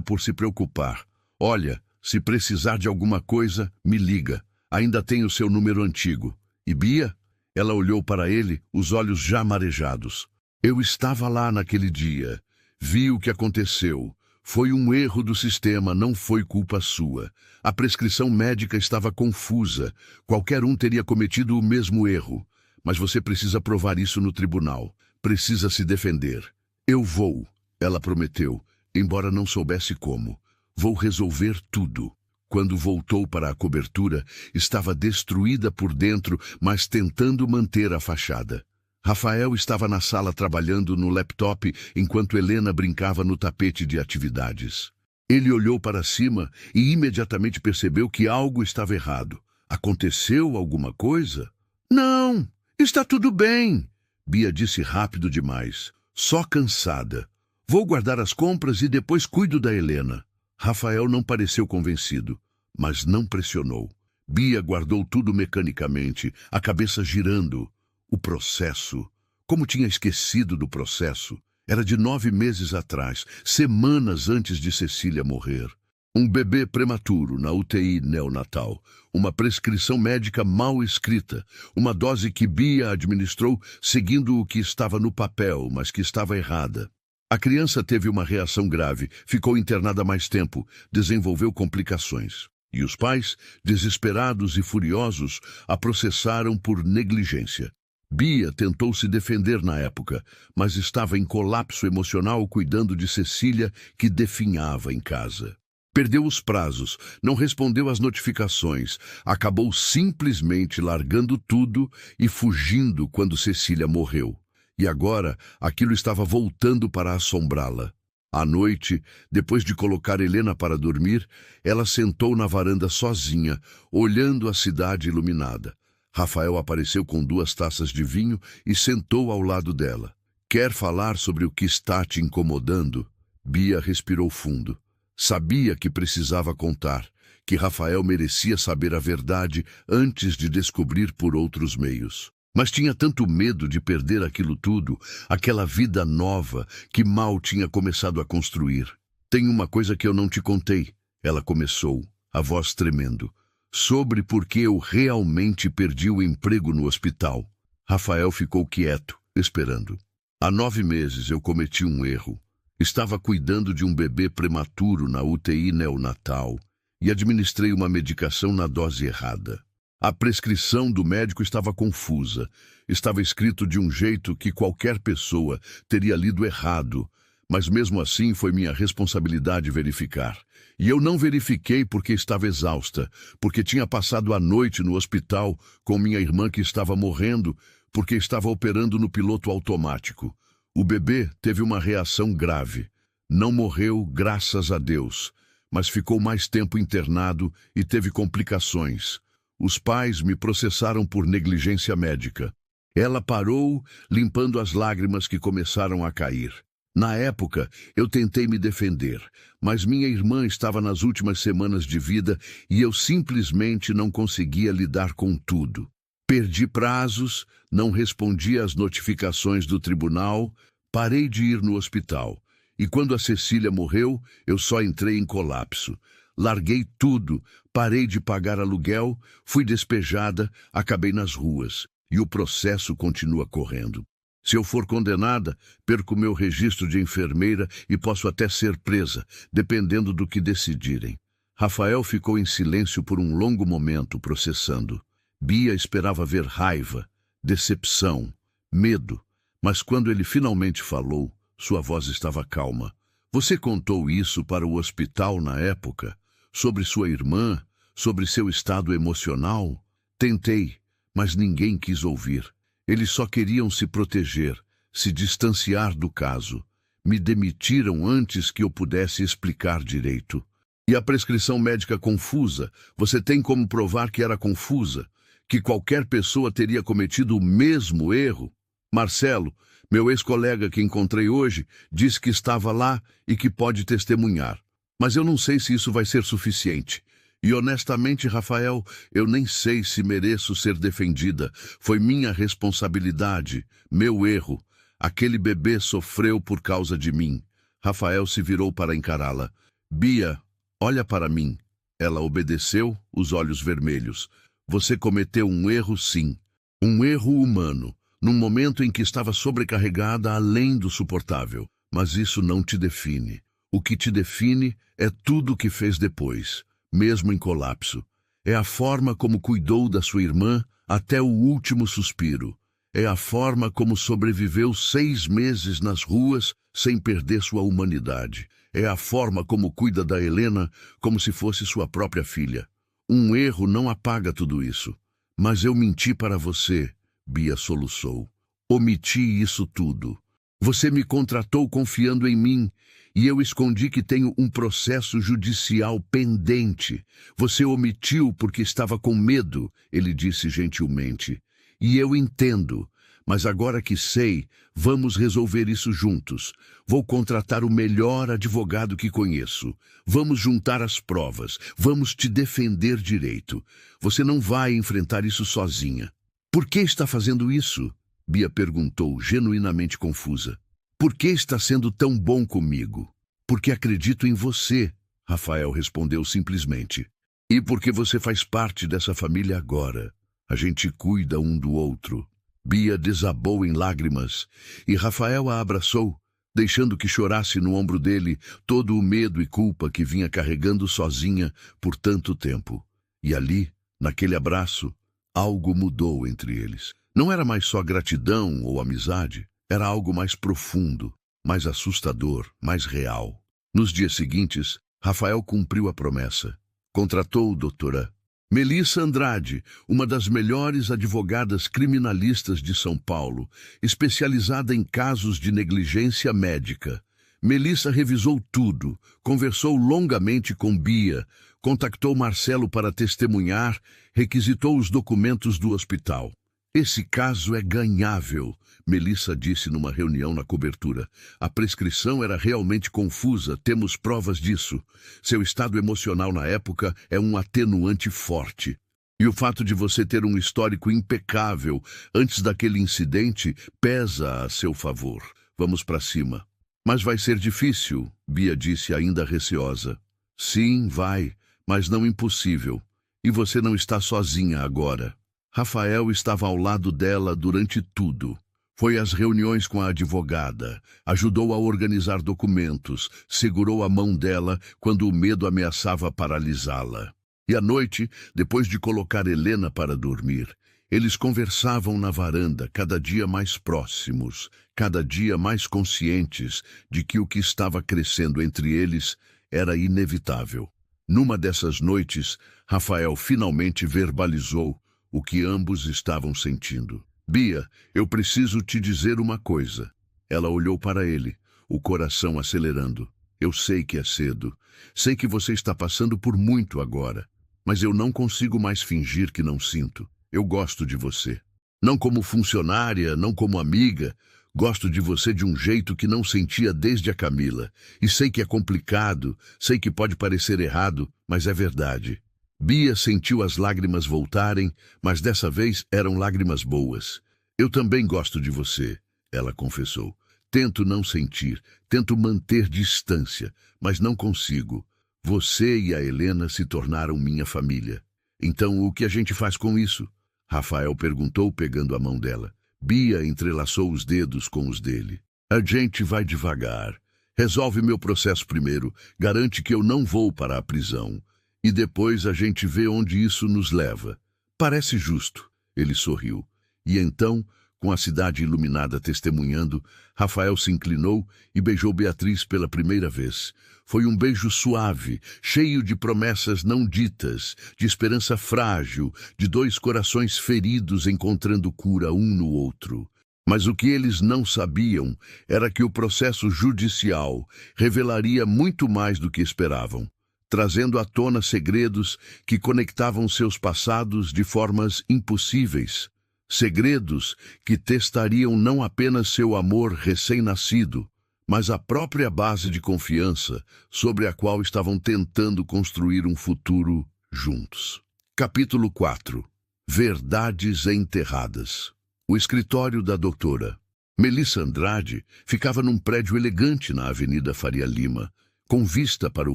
por se preocupar. Olha, se precisar de alguma coisa, me liga. Ainda tenho seu número antigo. E Bia? Ela olhou para ele, os olhos já marejados. Eu estava lá naquele dia. Vi o que aconteceu. Foi um erro do sistema, não foi culpa sua. A prescrição médica estava confusa. Qualquer um teria cometido o mesmo erro. Mas você precisa provar isso no tribunal. Precisa se defender. Eu vou, ela prometeu, embora não soubesse como. Vou resolver tudo. Quando voltou para a cobertura, estava destruída por dentro, mas tentando manter a fachada. Rafael estava na sala trabalhando no laptop, enquanto Helena brincava no tapete de atividades. Ele olhou para cima e imediatamente percebeu que algo estava errado. Aconteceu alguma coisa? Não, está tudo bem, Bia disse rápido demais. Só cansada. Vou guardar as compras e depois cuido da Helena. Rafael não pareceu convencido, mas não pressionou. Bia guardou tudo mecanicamente, a cabeça girando. O processo. Como tinha esquecido do processo? Era de 9 meses atrás, semanas antes de Cecília morrer. Um bebê prematuro na UTI neonatal. Uma prescrição médica mal escrita. Uma dose que Bia administrou seguindo o que estava no papel, mas que estava errada. A criança teve uma reação grave, ficou internada mais tempo, desenvolveu complicações. E os pais, desesperados e furiosos, a processaram por negligência. Bia tentou se defender na época, mas estava em colapso emocional cuidando de Cecília, que definhava em casa. Perdeu os prazos, não respondeu às notificações, acabou simplesmente largando tudo e fugindo quando Cecília morreu. E agora, aquilo estava voltando para assombrá-la. À noite, depois de colocar Helena para dormir, ela sentou na varanda sozinha, olhando a cidade iluminada. Rafael apareceu com 2 taças de vinho e sentou ao lado dela. Quer falar sobre o que está te incomodando? Bia respirou fundo. Sabia que precisava contar, que Rafael merecia saber a verdade antes de descobrir por outros meios. Mas tinha tanto medo de perder aquilo tudo, aquela vida nova que mal tinha começado a construir. Tem uma coisa que eu não te contei, ela começou, a voz tremendo. Sobre por que eu realmente perdi o emprego no hospital. Rafael ficou quieto, esperando. Há 9 meses eu cometi um erro. Estava cuidando de um bebê prematuro na UTI neonatal e administrei uma medicação na dose errada. A prescrição do médico estava confusa. Estava escrito de um jeito que qualquer pessoa teria lido errado, mas mesmo assim foi minha responsabilidade verificar. E eu não verifiquei porque estava exausta, porque tinha passado a noite no hospital com minha irmã que estava morrendo, porque estava operando no piloto automático. O bebê teve uma reação grave. Não morreu, graças a Deus, mas ficou mais tempo internado e teve complicações. Os pais me processaram por negligência médica. Ela parou, limpando as lágrimas que começaram a cair. Na época, eu tentei me defender, mas minha irmã estava nas últimas semanas de vida e eu simplesmente não conseguia lidar com tudo. Perdi prazos, não respondi às notificações do tribunal, parei de ir no hospital. E quando a Cecília morreu, eu só entrei em colapso. Larguei tudo, parei de pagar aluguel, fui despejada, acabei nas ruas. E o processo continua correndo. Se eu for condenada, perco meu registro de enfermeira e posso até ser presa, dependendo do que decidirem. Rafael ficou em silêncio por um longo momento, processando. Bia esperava ver raiva, decepção, medo, mas quando ele finalmente falou, sua voz estava calma. Você contou isso para o hospital na época? Sobre sua irmã? Sobre seu estado emocional? Tentei, mas ninguém quis ouvir. Eles só queriam se proteger, se distanciar do caso. Me demitiram antes que eu pudesse explicar direito. E a prescrição médica confusa? Você tem como provar que era confusa? que qualquer pessoa teria cometido o mesmo erro? Marcelo, meu ex-colega que encontrei hoje, disse que estava lá e que pode testemunhar. Mas eu não sei se isso vai ser suficiente. E honestamente, Rafael, eu nem sei se mereço ser defendida. Foi minha responsabilidade, meu erro. Aquele bebê sofreu por causa de mim. Rafael se virou para encará-la. Bia, olha para mim. Ela obedeceu, os olhos vermelhos. Você cometeu um erro, sim. Um erro humano, num momento em que estava sobrecarregada além do suportável. Mas isso não te define. O que te define é tudo o que fez depois, mesmo em colapso. É a forma como cuidou da sua irmã até o último suspiro. É a forma como sobreviveu 6 meses nas ruas sem perder sua humanidade. É a forma como cuida da Helena como se fosse sua própria filha. Um erro não apaga tudo isso. Mas eu menti para você, Bia soluçou. Omiti isso tudo. Você me contratou confiando em mim, e eu escondi que tenho um processo judicial pendente. Você omitiu porque estava com medo, ele disse gentilmente. E eu entendo, mas agora que sei, vamos resolver isso juntos. Vou contratar o melhor advogado que conheço. Vamos juntar as provas. Vamos te defender direito. Você não vai enfrentar isso sozinha. Por que está fazendo isso? Bia perguntou, genuinamente confusa. Por que está sendo tão bom comigo? Porque acredito em você, Rafael respondeu simplesmente. E porque você faz parte dessa família agora. A gente cuida um do outro. Bia desabou em lágrimas e Rafael a abraçou, deixando que chorasse no ombro dele todo o medo e culpa que vinha carregando sozinha por tanto tempo. E ali, naquele abraço, algo mudou entre eles. Não era mais só gratidão ou amizade, era algo mais profundo, mais assustador, mais real. Nos dias seguintes, Rafael cumpriu a promessa. Contratou doutora Melissa Andrade, uma das melhores advogadas criminalistas de São Paulo, especializada em casos de negligência médica. Melissa revisou tudo, conversou longamente com Bia, contactou Marcelo para testemunhar, requisitou os documentos do hospital. Esse caso é ganhável, Melissa disse numa reunião na cobertura. A prescrição era realmente confusa, temos provas disso. Seu estado emocional na época é um atenuante forte. E o fato de você ter um histórico impecável antes daquele incidente pesa a seu favor. Vamos para cima. Mas vai ser difícil, Bia disse ainda receosa. Sim, vai, mas não impossível. E você não está sozinha agora. Rafael estava ao lado dela durante tudo. Foi às reuniões com a advogada, ajudou a organizar documentos, segurou a mão dela quando o medo ameaçava paralisá-la. E à noite, depois de colocar Helena para dormir, eles conversavam na varanda, cada dia mais próximos, cada dia mais conscientes de que o que estava crescendo entre eles era inevitável. Numa dessas noites, Rafael finalmente verbalizou o que ambos estavam sentindo. Bia, eu preciso te dizer uma coisa. Ela olhou para ele, o coração acelerando. Eu sei que é cedo. Sei que você está passando por muito agora. Mas eu não consigo mais fingir que não sinto. Eu gosto de você. Não como funcionária, não como amiga. Gosto de você de um jeito que não sentia desde a Camila. E sei que é complicado, sei que pode parecer errado, mas é verdade. Bia sentiu as lágrimas voltarem, mas dessa vez eram lágrimas boas. Eu também gosto de você, ela confessou. Tento não sentir, tento manter distância, mas não consigo. Você e a Helena se tornaram minha família. Então o que a gente faz com isso? Rafael perguntou, pegando a mão dela. Bia entrelaçou os dedos com os dele. A gente vai devagar. Resolve meu processo primeiro, garante que eu não vou para a prisão. E depois a gente vê onde isso nos leva. Parece justo, ele sorriu. E então, com a cidade iluminada testemunhando, Rafael se inclinou e beijou Beatriz pela primeira vez. Foi um beijo suave, cheio de promessas não ditas, de esperança frágil, de 2 corações feridos encontrando cura um no outro. Mas o que eles não sabiam era que o processo judicial revelaria muito mais do que esperavam. trazendo à tona segredos que conectavam seus passados de formas impossíveis. Segredos que testariam não apenas seu amor recém-nascido, mas a própria base de confiança sobre a qual estavam tentando construir um futuro juntos. Capítulo 4. Verdades enterradas. O escritório da doutora Melissa Andrade ficava num prédio elegante na Avenida Faria Lima, com vista para o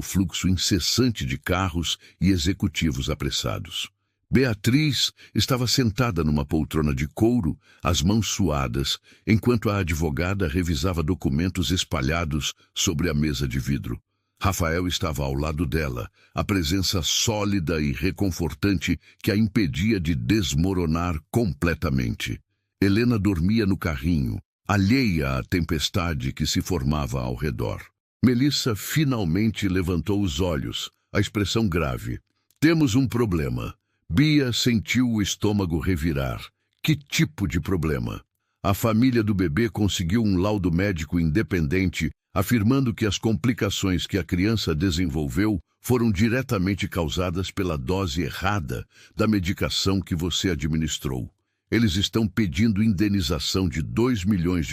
fluxo incessante de carros e executivos apressados. Beatriz estava sentada numa poltrona de couro, as mãos suadas, enquanto a advogada revisava documentos espalhados sobre a mesa de vidro. Rafael estava ao lado dela, a presença sólida e reconfortante que a impedia de desmoronar completamente. Helena dormia no carrinho, alheia à tempestade que se formava ao redor. Melissa finalmente levantou os olhos, a expressão grave. Temos um problema. Bia sentiu o estômago revirar. Que tipo de problema? A família do bebê conseguiu um laudo médico independente afirmando que as complicações que a criança desenvolveu foram diretamente causadas pela dose errada da medicação que você administrou. Eles estão pedindo indenização de R$ 2 milhões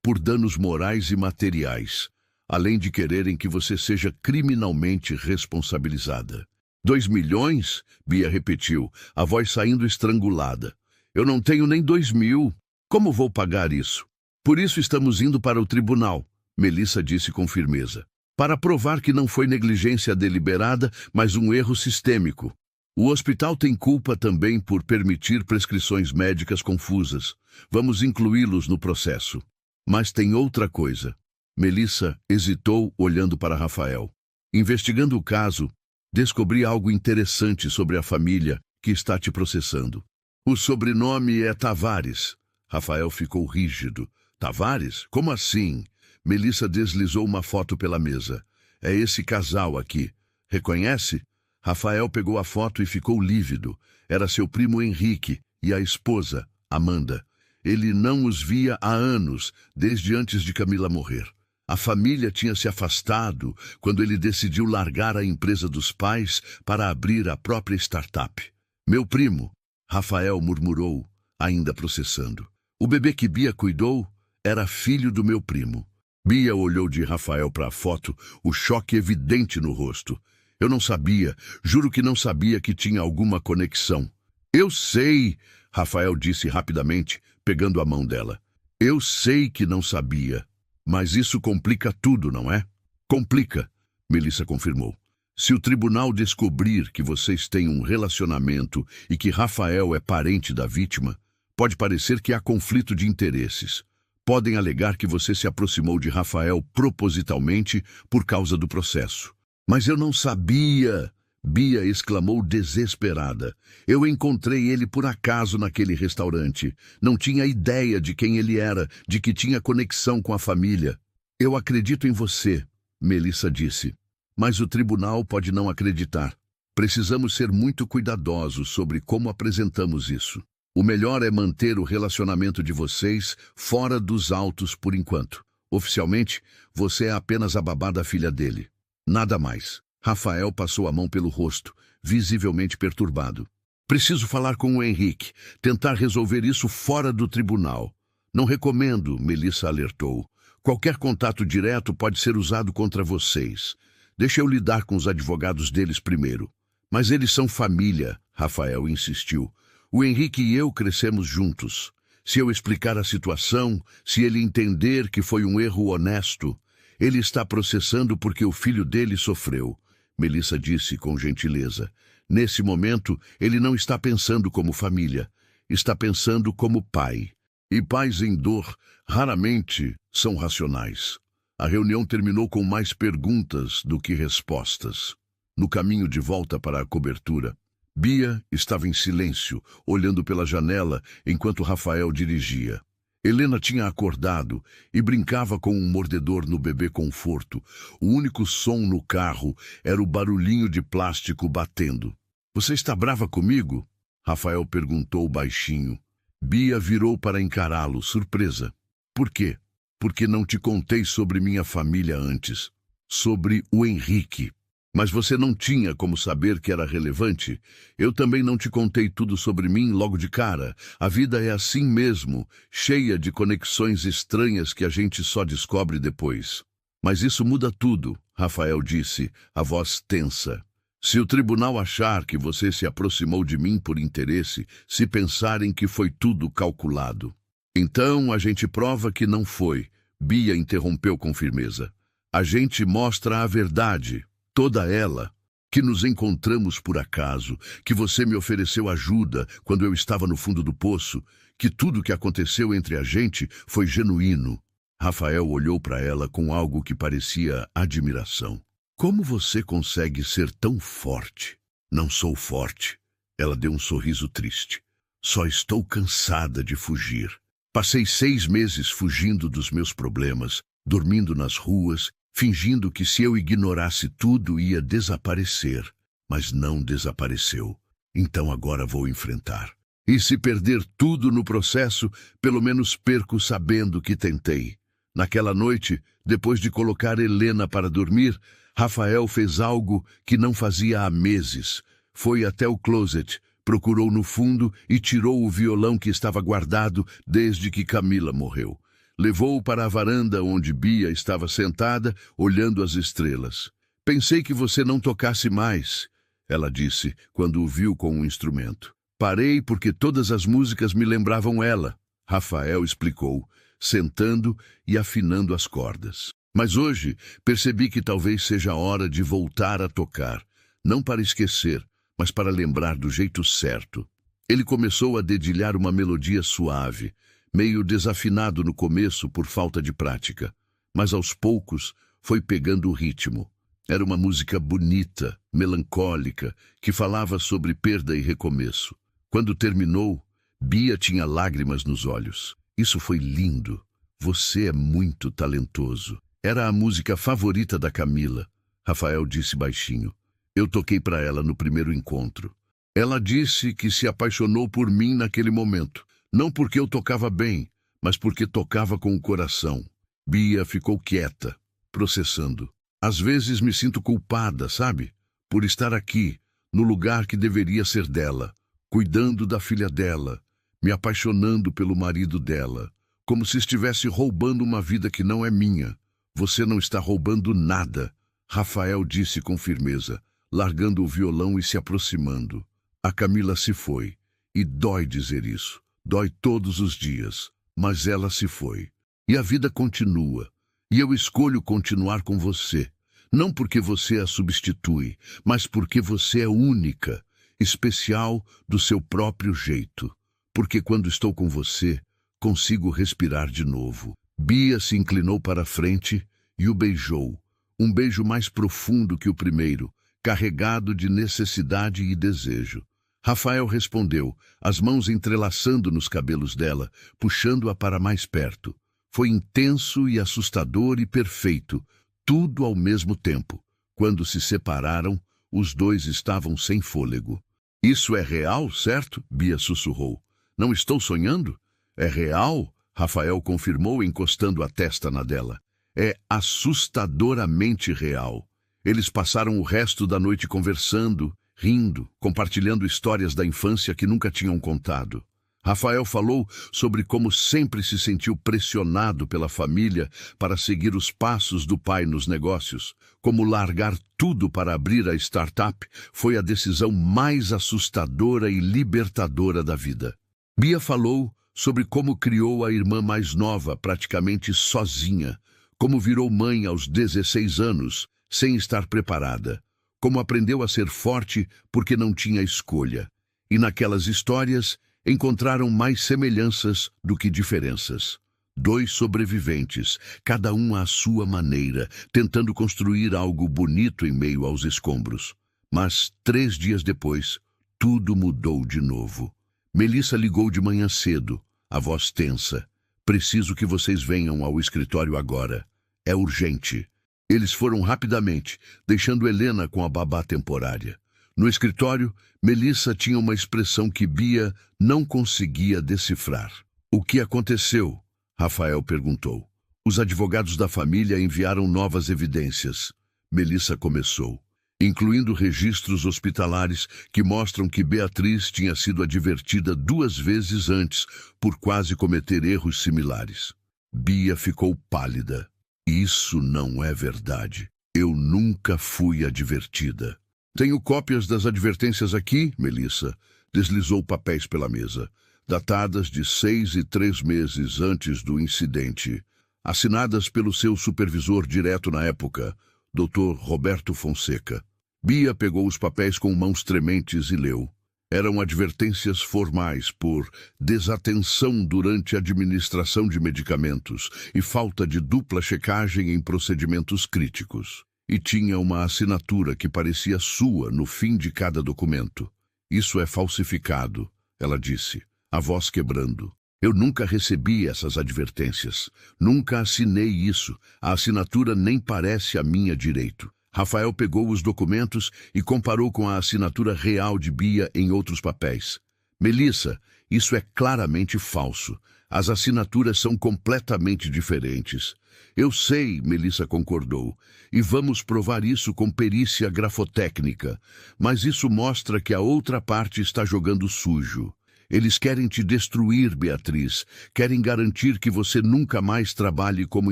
por danos morais e materiais, além de quererem que você seja criminalmente responsabilizada. 2 milhões? Bia repetiu, a voz saindo estrangulada. Eu não tenho nem 2 mil. Como vou pagar isso? Por isso estamos indo para o tribunal, Melissa disse com firmeza. Para provar que não foi negligência deliberada, mas um erro sistêmico. O hospital tem culpa também por permitir prescrições médicas confusas. Vamos incluí-los no processo. Mas tem outra coisa. Melissa hesitou, olhando para Rafael. Investigando o caso, descobri algo interessante sobre a família que está te processando. O sobrenome é Tavares. Rafael ficou rígido. Tavares? Como assim? Melissa deslizou uma foto pela mesa. É esse casal aqui. Reconhece? Rafael pegou a foto e ficou lívido. Era seu primo Henrique e a esposa, Amanda. Ele não os via há anos, desde antes de Camila morrer. A família tinha se afastado quando ele decidiu largar a empresa dos pais para abrir a própria startup. Meu primo, Rafael murmurou, ainda processando. O bebê que Bia cuidou era filho do meu primo. Bia olhou de Rafael para a foto, o choque evidente no rosto. Eu não sabia, juro que não sabia que tinha alguma conexão. Eu sei, Rafael disse rapidamente, pegando a mão dela. Eu sei que não sabia. Mas isso complica tudo, não é? Complica, Melissa confirmou. Se o tribunal descobrir que vocês têm um relacionamento e que Rafael é parente da vítima, pode parecer que há conflito de interesses. Podem alegar que você se aproximou de Rafael propositalmente por causa do processo. Mas eu não sabia, Bia exclamou desesperada. Eu encontrei ele por acaso naquele restaurante. Não tinha ideia de quem ele era, de que tinha conexão com a família. Eu acredito em você, Melissa disse. Mas o tribunal pode não acreditar. Precisamos ser muito cuidadosos sobre como apresentamos isso. O melhor é manter o relacionamento de vocês fora dos autos por enquanto. Oficialmente, você é apenas a babá da filha dele. Nada mais. Rafael passou a mão pelo rosto, visivelmente perturbado. Preciso falar com o Henrique, tentar resolver isso fora do tribunal. Não recomendo, Melissa alertou. Qualquer contato direto pode ser usado contra vocês. Deixa eu lidar com os advogados deles primeiro. Mas eles são família, Rafael insistiu. O Henrique e eu crescemos juntos. Se eu explicar a situação, se ele entender que foi um erro honesto, ele está processando porque o filho dele sofreu. Melissa disse com gentileza. Nesse momento, ele não está pensando como família. Está pensando como pai. E pais em dor raramente são racionais. A reunião terminou com mais perguntas do que respostas. No caminho de volta para a cobertura, Bia estava em silêncio, olhando pela janela enquanto Rafael dirigia. Helena tinha acordado e brincava com um mordedor no bebê conforto. O único som no carro era o barulhinho de plástico batendo. Você está brava comigo? Rafael perguntou baixinho. Bia virou para encará-lo, surpresa. Por quê? Porque não te contei sobre minha família antes. Sobre o Henrique. Mas você não tinha como saber que era relevante. Eu também não te contei tudo sobre mim logo de cara. A vida é assim mesmo, cheia de conexões estranhas que a gente só descobre depois. Mas isso muda tudo, Rafael disse, a voz tensa. Se o tribunal achar que você se aproximou de mim por interesse, se pensarem que foi tudo calculado. Então a gente prova que não foi, Bia interrompeu com firmeza. A gente mostra a verdade. Toda ela, que nos encontramos por acaso, que você me ofereceu ajuda quando eu estava no fundo do poço, que tudo que aconteceu entre a gente foi genuíno. Rafael olhou para ela com algo que parecia admiração. Como você consegue ser tão forte? Não sou forte. Ela deu um sorriso triste. Só estou cansada de fugir. Passei 6 meses fugindo dos meus problemas, dormindo nas ruas, fingindo que se eu ignorasse tudo ia desaparecer, mas não desapareceu. Então agora vou enfrentar. E se perder tudo no processo, pelo menos perco sabendo que tentei. Naquela noite, depois de colocar Helena para dormir, Rafael fez algo que não fazia há meses. Foi até o closet, procurou no fundo e tirou o violão que estava guardado desde que Camila morreu. Levou-o para a varanda onde Bia estava sentada, olhando as estrelas. Pensei que você não tocasse mais, ela disse, quando o viu com um instrumento. Parei porque todas as músicas me lembravam ela, Rafael explicou, sentando e afinando as cordas. Mas hoje percebi que talvez seja a hora de voltar a tocar, não para esquecer, mas para lembrar do jeito certo. Ele começou a dedilhar uma melodia suave, meio desafinado no começo por falta de prática, mas aos poucos foi pegando o ritmo. Era uma música bonita, melancólica, que falava sobre perda e recomeço. Quando terminou, Bia tinha lágrimas nos olhos. Isso foi lindo. Você é muito talentoso. Era a música favorita da Camila, Rafael disse baixinho. Eu toquei para ela no primeiro encontro. Ela disse que se apaixonou por mim naquele momento. Não porque eu tocava bem, mas porque tocava com o coração. Bia ficou quieta, processando. Às vezes me sinto culpada, sabe? Por estar aqui, no lugar que deveria ser dela, cuidando da filha dela, me apaixonando pelo marido dela, como se estivesse roubando uma vida que não é minha. Você não está roubando nada, Rafael disse com firmeza, largando o violão e se aproximando. A Camila se foi, e dói dizer isso. Dói todos os dias, mas ela se foi. E a vida continua. E eu escolho continuar com você. Não porque você a substitui, mas porque você é única, especial do seu próprio jeito. Porque quando estou com você, consigo respirar de novo. Bia se inclinou para a frente e o beijou. Um beijo mais profundo que o primeiro, carregado de necessidade e desejo. Rafael respondeu, as mãos entrelaçando nos cabelos dela, puxando-a para mais perto. Foi intenso e assustador e perfeito, tudo ao mesmo tempo. Quando se separaram, os dois estavam sem fôlego. Isso é real, certo? Bia sussurrou. Não estou sonhando? É real? Rafael confirmou, encostando a testa na dela. É assustadoramente real. Eles passaram o resto da noite conversando, rindo, compartilhando histórias da infância que nunca tinham contado. Rafael falou sobre como sempre se sentiu pressionado pela família para seguir os passos do pai nos negócios, como largar tudo para abrir a startup foi a decisão mais assustadora e libertadora da vida. Bia falou sobre como criou a irmã mais nova praticamente sozinha, como virou mãe aos 16 anos, sem estar preparada, como aprendeu a ser forte porque não tinha escolha. E naquelas histórias encontraram mais semelhanças do que diferenças. 2 sobreviventes, cada um à sua maneira, tentando construir algo bonito em meio aos escombros. Mas 3 dias depois, tudo mudou de novo. Melissa ligou de manhã cedo, a voz tensa. Preciso que vocês venham ao escritório agora. É urgente. Eles foram rapidamente, deixando Helena com a babá temporária. No escritório, Melissa tinha uma expressão que Bia não conseguia decifrar. O que aconteceu? Rafael perguntou. Os advogados da família enviaram novas evidências. Melissa começou. incluindo registros hospitalares que mostram que Beatriz tinha sido advertida 2 vezes antes por quase cometer erros similares. Bia ficou pálida. Isso não é verdade. Eu nunca fui advertida. Tenho cópias das advertências aqui, Melissa. Deslizou papéis pela mesa, datadas de 6 e 3 meses antes do incidente, assinadas pelo seu supervisor direto na época, Dr. Roberto Fonseca. Bia pegou os papéis com mãos trementes e leu. Eram advertências formais por desatenção durante a administração de medicamentos e falta de dupla checagem em procedimentos críticos. E tinha uma assinatura que parecia sua no fim de cada documento. Isso é falsificado, ela disse, a voz quebrando. Eu nunca recebi essas advertências. Nunca assinei isso. A assinatura nem parece a minha direito. Rafael pegou os documentos e comparou com a assinatura real de Bia em outros papéis. Melissa, isso é claramente falso. As assinaturas são completamente diferentes. Eu sei, Melissa concordou, e vamos provar isso com perícia grafotécnica, mas isso mostra que a outra parte está jogando sujo. Eles querem te destruir, Beatriz. Querem garantir que você nunca mais trabalhe como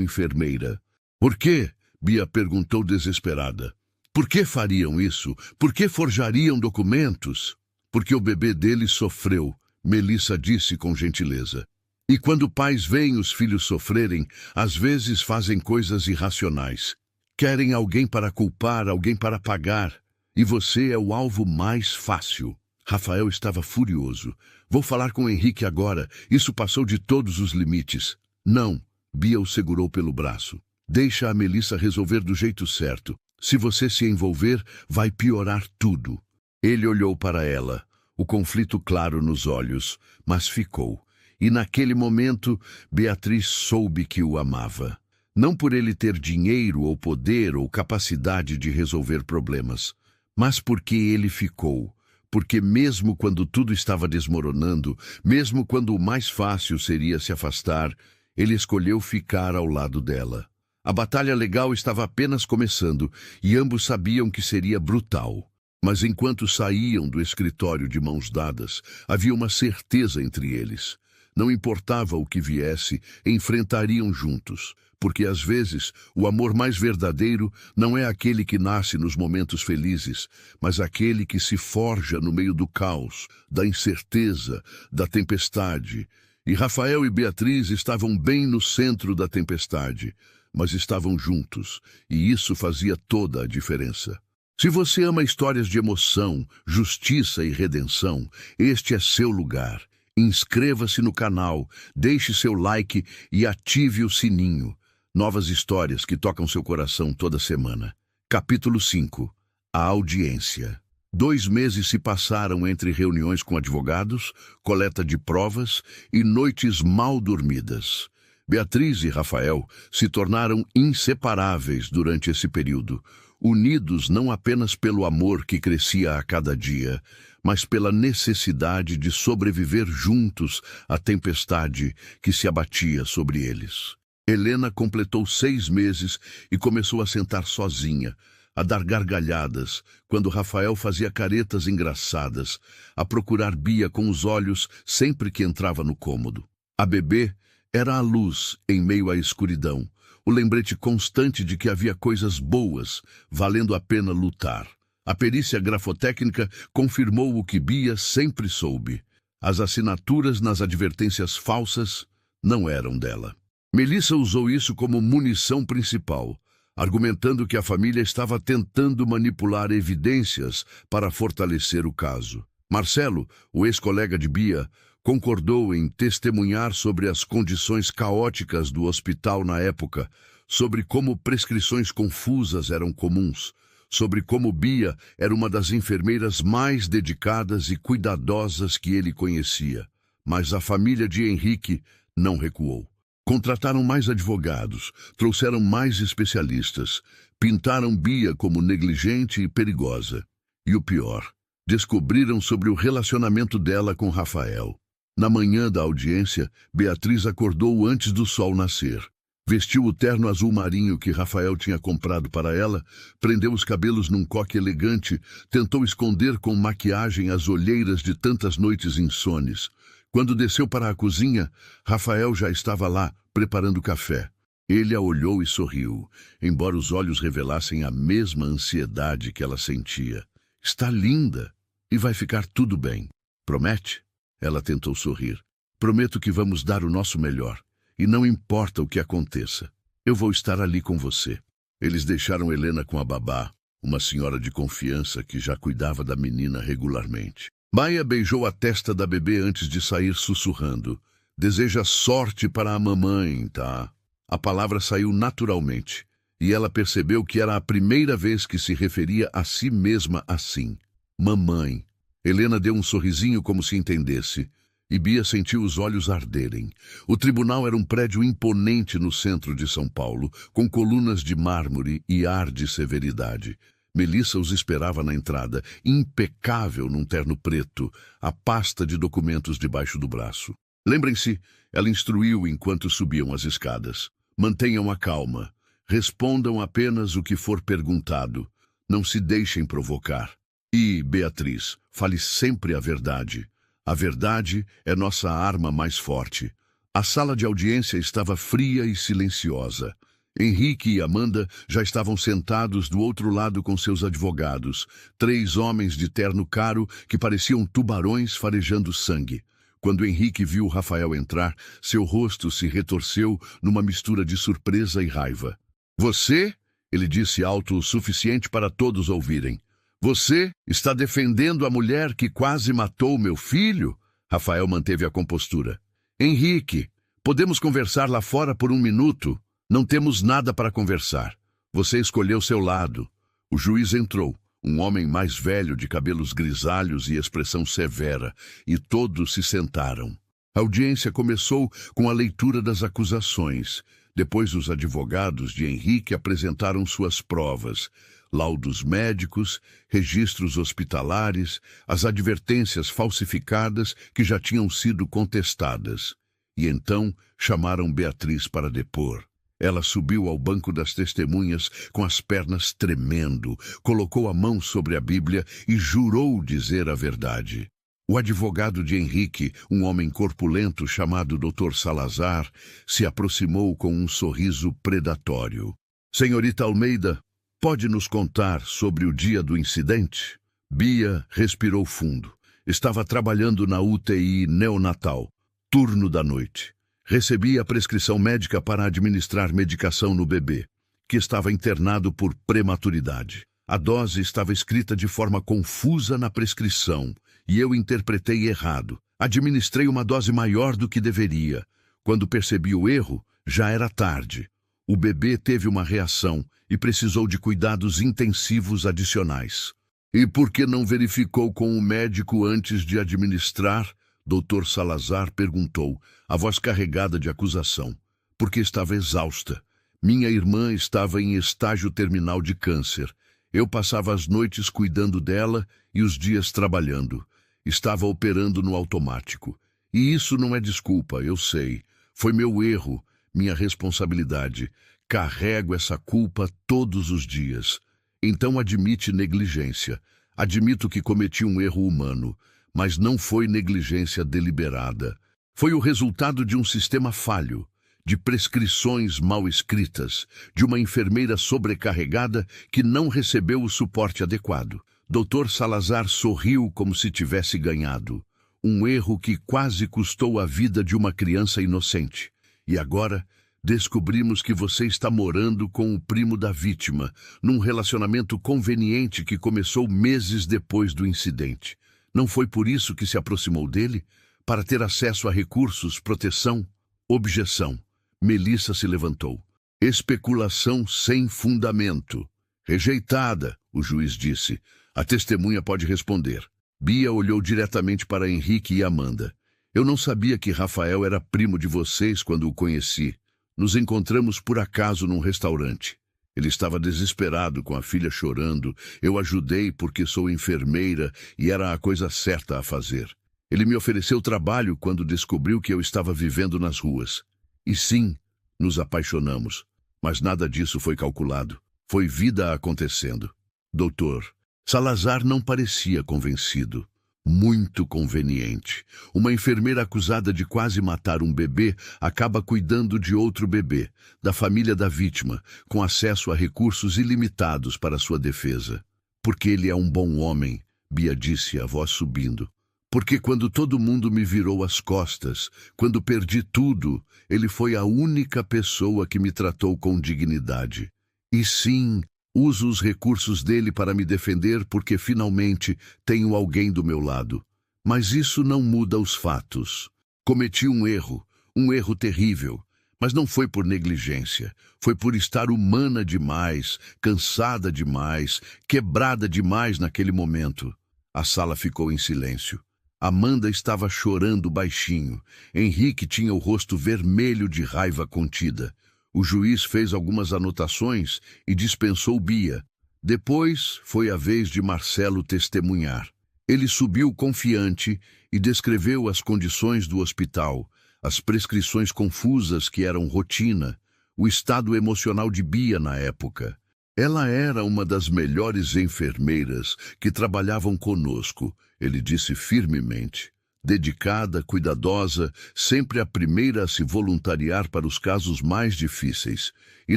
enfermeira. Por quê? Bia perguntou desesperada. Por que fariam isso? Por que forjariam documentos? Porque o bebê dele sofreu, Melissa disse com gentileza. E quando pais veem os filhos sofrerem, às vezes fazem coisas irracionais. Querem alguém para culpar, alguém para pagar. E você é o alvo mais fácil. Rafael estava furioso. Vou falar com Henrique agora. Isso passou de todos os limites. Não, Bia o segurou pelo braço. Deixa a Melissa resolver do jeito certo. Se você se envolver, vai piorar tudo. Ele olhou para ela, o conflito claro nos olhos, mas ficou. E naquele momento, Beatriz soube que o amava. Não por ele ter dinheiro ou poder ou capacidade de resolver problemas, mas porque ele ficou. Porque mesmo quando tudo estava desmoronando, mesmo quando o mais fácil seria se afastar, ele escolheu ficar ao lado dela. A batalha legal estava apenas começando e ambos sabiam que seria brutal. Mas enquanto saíam do escritório de mãos dadas, havia uma certeza entre eles. Não importava o que viesse, enfrentariam juntos. Porque às vezes o amor mais verdadeiro não é aquele que nasce nos momentos felizes, mas aquele que se forja no meio do caos, da incerteza, da tempestade. E Rafael e Beatriz estavam bem no centro da tempestade, mas estavam juntos, e isso fazia toda a diferença. Se você ama histórias de emoção, justiça e redenção, este é seu lugar. Inscreva-se no canal, deixe seu like e ative o sininho. Novas histórias que tocam seu coração toda semana. Capítulo 5. A audiência. 2 meses se passaram entre reuniões com advogados, coleta de provas e noites mal dormidas. Beatriz e Rafael se tornaram inseparáveis durante esse período, unidos não apenas pelo amor que crescia a cada dia, mas pela necessidade de sobreviver juntos à tempestade que se abatia sobre eles. Helena completou 6 meses e começou a sentar sozinha, a dar gargalhadas, quando Rafael fazia caretas engraçadas, a procurar Bia com os olhos sempre que entrava no cômodo. A bebê era a luz em meio à escuridão, o lembrete constante de que havia coisas boas, valendo a pena lutar. A perícia grafotécnica confirmou o que Bia sempre soube. As assinaturas nas advertências falsas não eram dela. Melissa usou isso como munição principal, argumentando que a família estava tentando manipular evidências para fortalecer o caso. Marcelo, o ex-colega de Bia, concordou em testemunhar sobre as condições caóticas do hospital na época, sobre como prescrições confusas eram comuns, sobre como Bia era uma das enfermeiras mais dedicadas e cuidadosas que ele conhecia. Mas a família de Henrique não recuou. Contrataram mais advogados, trouxeram mais especialistas, pintaram Bia como negligente e perigosa. E o pior, descobriram sobre o relacionamento dela com Rafael. Na manhã da audiência, Beatriz acordou antes do sol nascer. Vestiu o terno azul marinho que Rafael tinha comprado para ela, prendeu os cabelos num coque elegante, tentou esconder com maquiagem as olheiras de tantas noites insones. Quando desceu para a cozinha, Rafael já estava lá, preparando café. Ele a olhou e sorriu, embora os olhos revelassem a mesma ansiedade que ela sentia. Está linda e vai ficar tudo bem. Promete? Ela tentou sorrir. Prometo que vamos dar o nosso melhor. E não importa o que aconteça, eu vou estar ali com você. Eles deixaram Helena com a babá, uma senhora de confiança que já cuidava da menina regularmente. Maia beijou a testa da bebê antes de sair sussurrando. Deseja sorte para a mamãe, tá? A palavra saiu naturalmente, e ela percebeu que era a primeira vez que se referia a si mesma assim. Mamãe. Helena deu um sorrisinho como se entendesse. E Bia sentiu os olhos arderem. O tribunal era um prédio imponente no centro de São Paulo, com colunas de mármore e ar de severidade. Melissa os esperava na entrada, impecável num terno preto, a pasta de documentos debaixo do braço. Lembrem-se, ela instruiu enquanto subiam as escadas. Mantenham a calma. Respondam apenas o que for perguntado. Não se deixem provocar. E, Beatriz, fale sempre a verdade. A verdade é nossa arma mais forte. A sala de audiência estava fria e silenciosa. Henrique e Amanda já estavam sentados do outro lado com seus advogados, 3 homens de terno caro que pareciam tubarões farejando sangue. Quando Henrique viu Rafael entrar, seu rosto se retorceu numa mistura de surpresa e raiva. Você, ele disse alto o suficiente para todos ouvirem. Você está defendendo a mulher que quase matou meu filho? Rafael manteve a compostura. Henrique, podemos conversar lá fora por 1 minuto? Não temos nada para conversar. Você escolheu seu lado. O juiz entrou, um homem mais velho de cabelos grisalhos e expressão severa, e todos se sentaram. A audiência começou com a leitura das acusações. Depois os advogados de Henrique apresentaram suas provas. Laudos médicos, registros hospitalares, as advertências falsificadas que já tinham sido contestadas. E então chamaram Beatriz para depor. Ela subiu ao banco das testemunhas com as pernas tremendo, colocou a mão sobre a Bíblia e jurou dizer a verdade. O advogado de Henrique, um homem corpulento chamado Dr. Salazar, se aproximou com um sorriso predatório. Senhorita Almeida, pode nos contar sobre o dia do incidente? Bia respirou fundo. Estava trabalhando na UTI neonatal, turno da noite. Recebi a prescrição médica para administrar medicação no bebê, que estava internado por prematuridade. A dose estava escrita de forma confusa na prescrição, e eu interpretei errado. Administrei uma dose maior do que deveria. Quando percebi o erro, já era tarde. O bebê teve uma reação e precisou de cuidados intensivos adicionais. E por que não verificou com o médico antes de administrar? Dr. Salazar perguntou, a voz carregada de acusação. Porque estava exausta. Minha irmã estava em estágio terminal de câncer. Eu passava as noites cuidando dela e os dias trabalhando. Estava operando no automático. E isso não é desculpa, eu sei. Foi meu erro, minha responsabilidade. Carrego essa culpa todos os dias. Então admite negligência. Admito que cometi um erro humano, mas não foi negligência deliberada. Foi o resultado de um sistema falho, de prescrições mal escritas, de uma enfermeira sobrecarregada que não recebeu o suporte adequado. Dr. Salazar sorriu como se tivesse ganhado. Um erro que quase custou a vida de uma criança inocente. E agora descobrimos que você está morando com o primo da vítima, num relacionamento conveniente que começou meses depois do incidente. Não foi por isso que se aproximou dele? Para ter acesso a recursos, proteção? Objeção. Melissa se levantou. Especulação sem fundamento. Rejeitada, o juiz disse. A testemunha pode responder. Bia olhou diretamente para Henrique e Amanda. Eu não sabia que Rafael era primo de vocês quando o conheci. Nos encontramos por acaso num restaurante. Ele estava desesperado com a filha chorando. Eu ajudei porque sou enfermeira e era a coisa certa a fazer. Ele me ofereceu trabalho quando descobriu que eu estava vivendo nas ruas. E sim, Nos apaixonamos, mas nada disso foi calculado. Foi vida acontecendo. Doutor, Salazar não parecia convencido. Muito conveniente. Uma enfermeira acusada de quase matar um bebê acaba cuidando de outro bebê, da família da vítima, com acesso a recursos ilimitados para sua defesa. Porque ele é um bom homem, Bia disse, a voz subindo. Porque quando todo mundo me virou as costas, quando perdi tudo, ele foi a única pessoa que me tratou com dignidade. E sim, uso os recursos dele para me defender porque finalmente tenho alguém do meu lado. Mas isso não muda os fatos. Cometi um erro terrível. Mas não foi por negligência, foi por estar humana demais, cansada demais, quebrada demais naquele momento. A sala ficou em silêncio. Amanda estava chorando baixinho. Henrique tinha o rosto vermelho de raiva contida. O juiz fez algumas anotações e dispensou Bia. Depois foi a vez de Marcelo testemunhar. Ele subiu confiante e descreveu as condições do hospital, as prescrições confusas que eram rotina, o estado emocional de Bia na época. Ela era uma das melhores enfermeiras que trabalhavam conosco, ele disse firmemente. Dedicada, cuidadosa, sempre a primeira a se voluntariar para os casos mais difíceis. E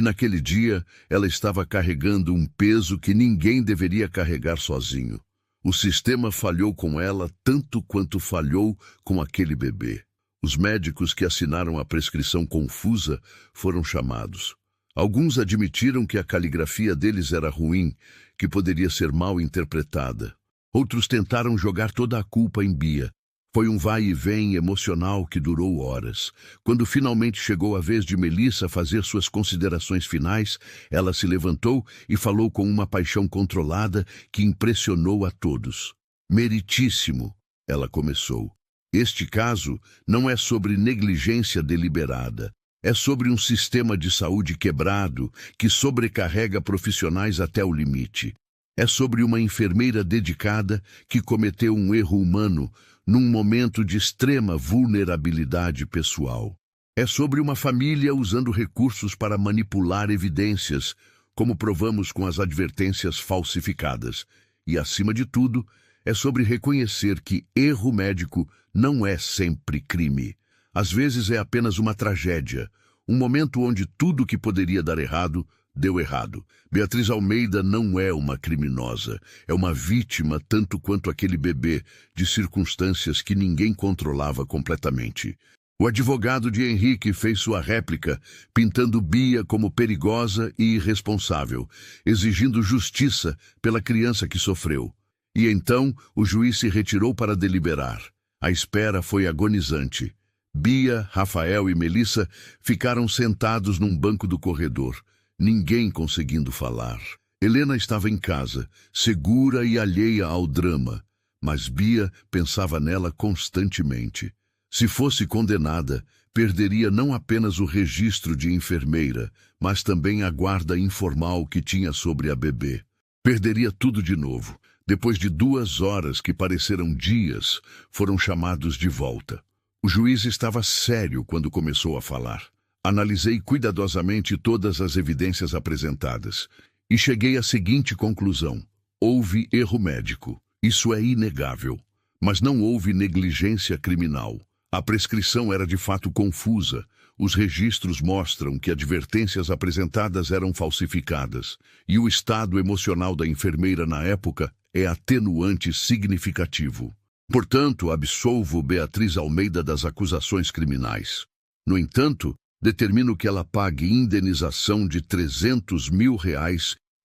naquele dia, ela estava carregando um peso que ninguém deveria carregar sozinho. O sistema falhou com ela tanto quanto falhou com aquele bebê. Os médicos que assinaram a prescrição confusa foram chamados. Alguns admitiram que a caligrafia deles era ruim, que poderia ser mal interpretada. Outros tentaram jogar toda a culpa em Bia. Foi um vai e vem emocional que durou horas. Quando finalmente chegou a vez de Melissa fazer suas considerações finais, ela se levantou e falou com uma paixão controlada que impressionou a todos. Meritíssimo, ela começou. Este caso não é sobre negligência deliberada. É sobre um sistema de saúde quebrado que sobrecarrega profissionais até o limite. É sobre uma enfermeira dedicada que cometeu um erro humano num momento de extrema vulnerabilidade pessoal. É sobre uma família usando recursos para manipular evidências, como provamos com as advertências falsificadas. E, acima de tudo, é sobre reconhecer que erro médico não é sempre crime. Às vezes é apenas uma tragédia, um momento onde tudo que poderia dar errado, deu errado. Beatriz Almeida não é uma criminosa, é uma vítima tanto quanto aquele bebê, de circunstâncias que ninguém controlava completamente. O advogado de Henrique fez sua réplica, pintando Bia como perigosa e irresponsável, exigindo justiça pela criança que sofreu. E então o juiz se retirou para deliberar. A espera foi agonizante. Bia, Rafael e Melissa ficaram sentados num banco do corredor, ninguém conseguindo falar. Helena estava em casa, segura e alheia ao drama, mas Bia pensava nela constantemente. Se fosse condenada, perderia não apenas o registro de enfermeira, mas também a guarda informal que tinha sobre a bebê. Perderia tudo de novo. Depois de 2 horas que pareceram dias, foram chamados de volta. O juiz estava sério quando começou a falar. Analisei cuidadosamente todas as evidências apresentadas e cheguei à seguinte conclusão. Houve erro médico. Isso é inegável. Mas não houve negligência criminal. A prescrição era de fato confusa. Os registros mostram que advertências apresentadas eram falsificadas e o estado emocional da enfermeira na época é atenuante significativo. Portanto, absolvo Beatriz Almeida das acusações criminais. No entanto, determino que ela pague indenização de R$300 mil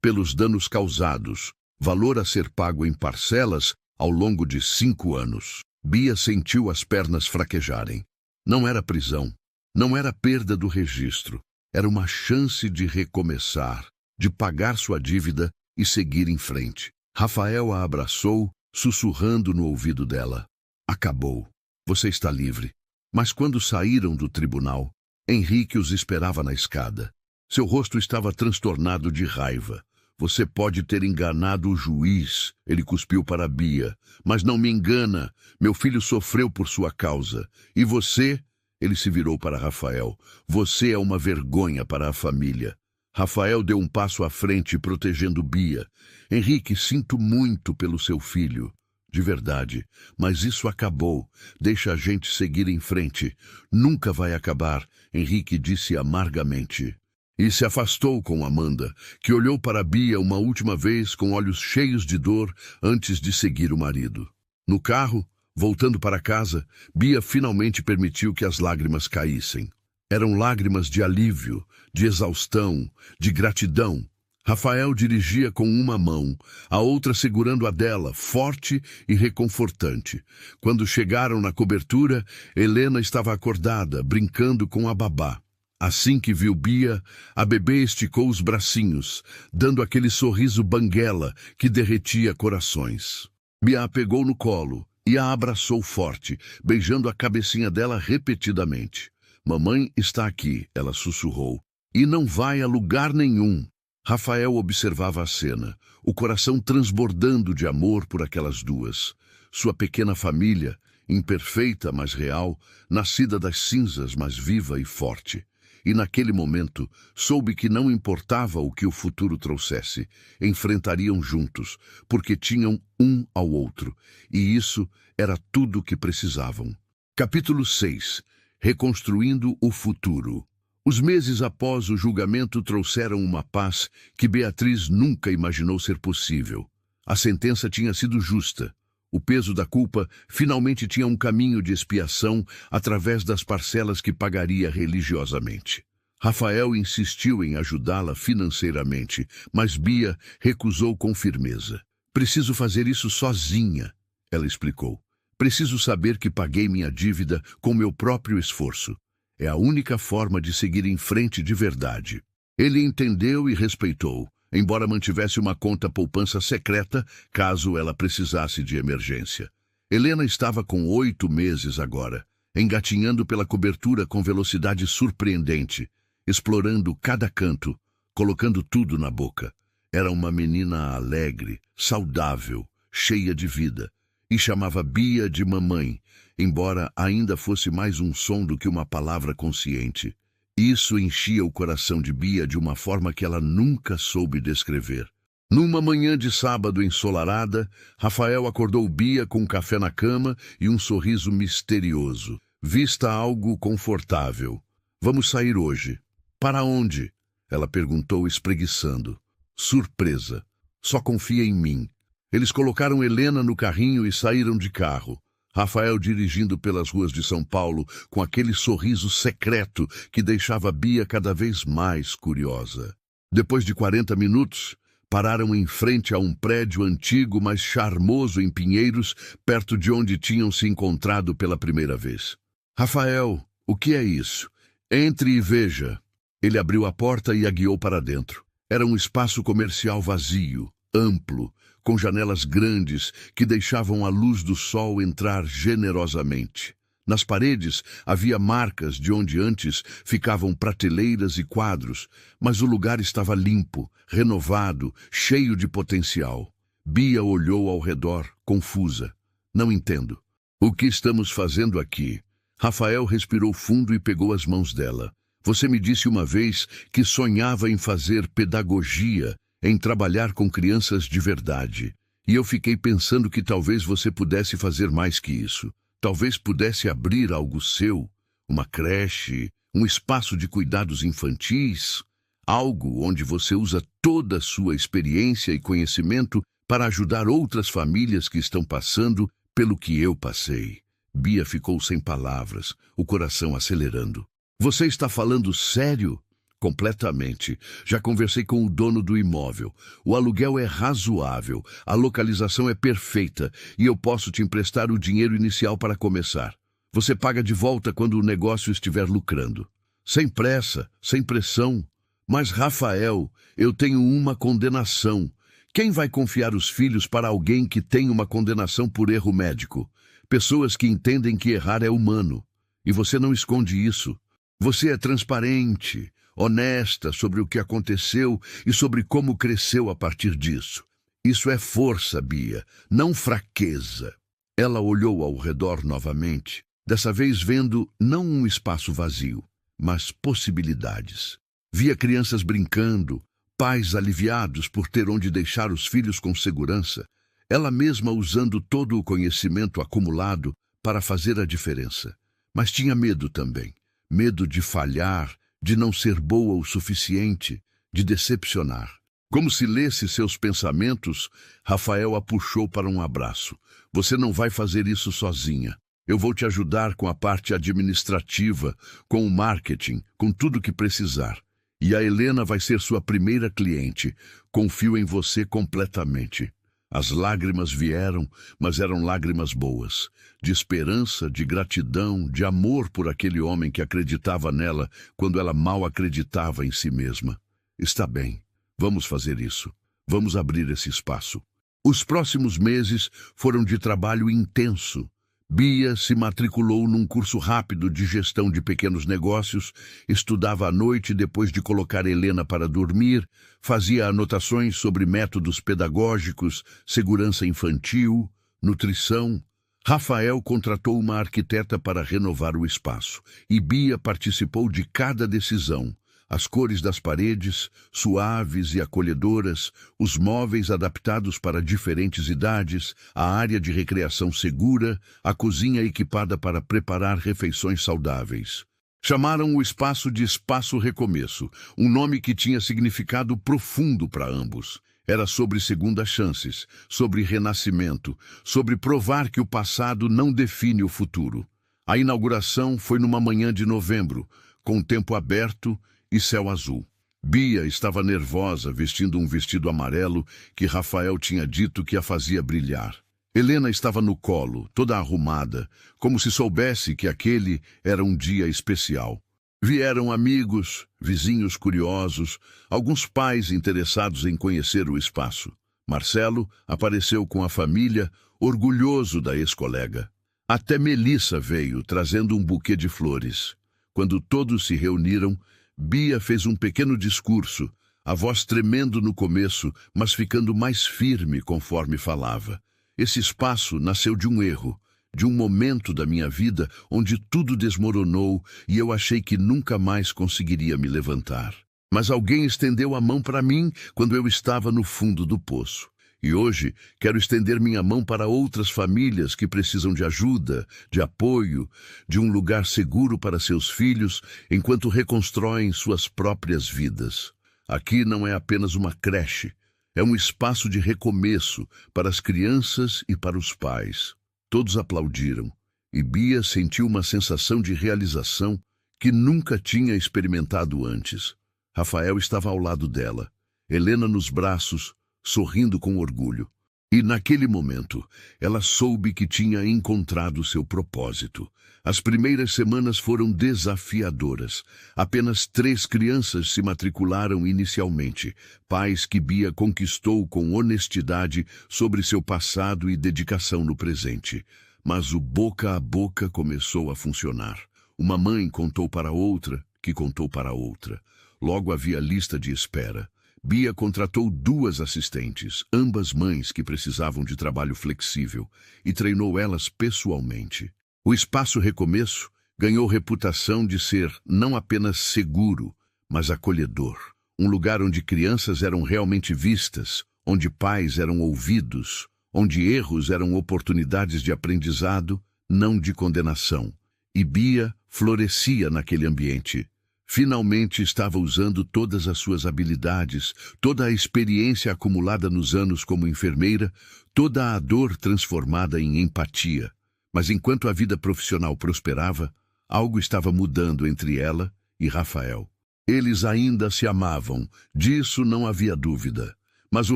pelos danos causados, valor a ser pago em parcelas ao longo de 5 anos. Bia sentiu as pernas fraquejarem. Não era prisão, não era perda do registro, era uma chance de recomeçar, de pagar sua dívida e seguir em frente. Rafael a abraçou, sussurrando no ouvido dela. Acabou. Você está livre. Mas quando saíram do tribunal, Henrique os esperava na escada. Seu rosto estava transtornado de raiva. Você pode ter enganado o juiz, ele cuspiu para Bia. Mas não me engana, meu filho sofreu por sua causa. E você? Ele se virou para Rafael. Você é uma vergonha para a família. Rafael deu um passo à frente, protegendo Bia. Henrique, sinto muito pelo seu filho. De verdade, mas isso acabou. Deixa a gente seguir em frente. Nunca vai acabar, Henrique disse amargamente. E se afastou com Amanda, que olhou para Bia uma última vez com olhos cheios de dor antes de seguir o marido. No carro, voltando para casa, Bia finalmente permitiu que as lágrimas caíssem. Eram lágrimas de alívio, de exaustão, de gratidão. Rafael dirigia com uma mão, a outra segurando a dela, forte e reconfortante. Quando chegaram na cobertura, Helena estava acordada, brincando com a babá. Assim que viu Bia, a bebê esticou os bracinhos, dando aquele sorriso banguela que derretia corações. Bia a pegou no colo e a abraçou forte, beijando a cabecinha dela repetidamente. Mamãe está aqui, ela sussurrou, e não vai a lugar nenhum. Rafael observava a cena, o coração transbordando de amor por aquelas duas. Sua pequena família, imperfeita, mas real, nascida das cinzas, mas viva e forte. E naquele momento, soube que não importava o que o futuro trouxesse, enfrentariam juntos, porque tinham um ao outro, e isso era tudo o que precisavam. Capítulo 6. Reconstruindo o futuro. Os meses após o julgamento trouxeram uma paz que Beatriz nunca imaginou ser possível. A sentença tinha sido justa. O peso da culpa finalmente tinha um caminho de expiação através das parcelas que pagaria religiosamente. Rafael insistiu em ajudá-la financeiramente, mas Bia recusou com firmeza. Preciso fazer isso sozinha, ela explicou. Preciso saber que paguei minha dívida com meu próprio esforço. É a única forma de seguir em frente de verdade. Ele entendeu e respeitou, embora mantivesse uma conta poupança secreta caso ela precisasse de emergência. Helena estava com 8 meses agora, engatinhando pela cobertura com velocidade surpreendente, explorando cada canto, colocando tudo na boca. Era uma menina alegre, saudável, cheia de vida, e chamava Bia de mamãe, embora ainda fosse mais um som do que uma palavra consciente. Isso enchia o coração de Bia de uma forma que ela nunca soube descrever. Numa manhã de sábado ensolarada, Rafael acordou Bia com um café na cama e um sorriso misterioso. Vista algo confortável. Vamos sair hoje. Para onde? Ela perguntou espreguiçando. Surpresa. Só confia em mim. Eles colocaram Helena no carrinho e saíram de carro. Rafael dirigindo pelas ruas de São Paulo com aquele sorriso secreto que deixava Bia cada vez mais curiosa. Depois de 40 minutos, pararam em frente a um prédio antigo, mas charmoso em Pinheiros, perto de onde tinham se encontrado pela primeira vez. Rafael, o que é isso? Entre e veja. Ele abriu a porta e a guiou para dentro. Era um espaço comercial vazio, amplo, com janelas grandes que deixavam a luz do sol entrar generosamente. Nas paredes havia marcas de onde antes ficavam prateleiras e quadros, mas o lugar estava limpo, renovado, cheio de potencial. Bia olhou ao redor, confusa. Não entendo. O que estamos fazendo aqui? Rafael respirou fundo e pegou as mãos dela. Você me disse uma vez que sonhava em fazer pedagogia, em trabalhar com crianças de verdade. E eu fiquei pensando que talvez você pudesse fazer mais que isso. Talvez pudesse abrir algo seu, uma creche, um espaço de cuidados infantis, algo onde você usa toda a sua experiência e conhecimento para ajudar outras famílias que estão passando pelo que eu passei. Bia ficou sem palavras, o coração acelerando. Você está falando sério? Completamente. Já conversei com o dono do imóvel. O aluguel é razoável, a localização é perfeita e eu posso te emprestar o dinheiro inicial para começar. Você paga de volta quando o negócio estiver lucrando. Sem pressa, sem pressão. Mas, Rafael, eu tenho uma condenação. Quem vai confiar os filhos para alguém que tem uma condenação por erro médico? Pessoas que entendem que errar é humano. E você não esconde isso. Você é transparente, honesta sobre o que aconteceu e sobre como cresceu a partir disso. Isso é força, Bia, não fraqueza. Ela olhou ao redor novamente. dessa vez vendo não um espaço vazio, mas possibilidades. Via crianças brincando, pais aliviados por ter onde deixar os filhos com segurança, ela mesma usando todo o conhecimento acumulado para fazer a diferença. Mas tinha medo também, medo de falhar, de não ser boa o suficiente, de decepcionar. Como se lesse seus pensamentos, Rafael a puxou para um abraço. Você não vai fazer isso sozinha. Eu vou te ajudar com a parte administrativa, com o marketing, com tudo que precisar. E a Helena vai ser sua primeira cliente. Confio em você completamente. As lágrimas vieram, mas eram lágrimas boas, de esperança, de gratidão, de amor por aquele homem que acreditava nela quando ela mal acreditava em si mesma. Está bem, vamos fazer isso. Vamos abrir esse espaço. Os próximos meses foram de trabalho intenso. Bia se matriculou num curso rápido de gestão de pequenos negócios, estudava à noite depois de colocar Helena para dormir, fazia anotações sobre métodos pedagógicos, segurança infantil, nutrição. Rafael contratou uma arquiteta para renovar o espaço, e Bia participou de cada decisão. As cores das paredes, suaves e acolhedoras, os móveis adaptados para diferentes idades, a área de recreação segura, a cozinha equipada para preparar refeições saudáveis. Chamaram o espaço de Espaço Recomeço, um nome que tinha significado profundo para ambos. Era sobre segundas chances, sobre renascimento, sobre provar que o passado não define o futuro. A inauguração foi numa manhã de novembro, com o tempo aberto e céu azul. Bia estava nervosa, vestindo um vestido amarelo que Rafael tinha dito que a fazia brilhar. Helena estava no colo, toda arrumada, como se soubesse que aquele era um dia especial. Vieram amigos, vizinhos curiosos, alguns pais interessados em conhecer o espaço. Marcelo apareceu com a família, orgulhoso da ex-colega. Até Melissa veio, trazendo um buquê de flores. Quando todos se reuniram, Bia fez um pequeno discurso, a voz tremendo no começo, mas ficando mais firme conforme falava. Esse espaço nasceu de um erro, de um momento da minha vida onde tudo desmoronou e eu achei que nunca mais conseguiria me levantar. Mas alguém estendeu a mão para mim quando eu estava no fundo do poço. E hoje quero estender minha mão para outras famílias que precisam de ajuda, de apoio, de um lugar seguro para seus filhos enquanto reconstroem suas próprias vidas. Aqui não é apenas uma creche, é um espaço de recomeço para as crianças e para os pais. Todos aplaudiram, e Bia sentiu uma sensação de realização que nunca tinha experimentado antes. Rafael estava ao lado dela, Helena nos braços, sorrindo com orgulho. E naquele momento, ela soube que tinha encontrado seu propósito. As primeiras semanas foram desafiadoras. Apenas 3 crianças se matricularam inicialmente, pais que Bia conquistou com honestidade sobre seu passado e dedicação no presente. Mas o boca a boca começou a funcionar. Uma mãe contou para outra, que contou para outra. Logo havia lista de espera. Bia contratou 2 assistentes, ambas mães que precisavam de trabalho flexível, e treinou elas pessoalmente. O Espaço Recomeço ganhou reputação de ser não apenas seguro, mas acolhedor. Um lugar onde crianças eram realmente vistas, onde pais eram ouvidos, onde erros eram oportunidades de aprendizado, não de condenação. E Bia florescia naquele ambiente. Finalmente estava usando todas as suas habilidades, toda a experiência acumulada nos anos como enfermeira, toda a dor transformada em empatia. Mas enquanto a vida profissional prosperava, algo estava mudando entre ela e Rafael. Eles ainda se amavam, disso não havia dúvida. Mas o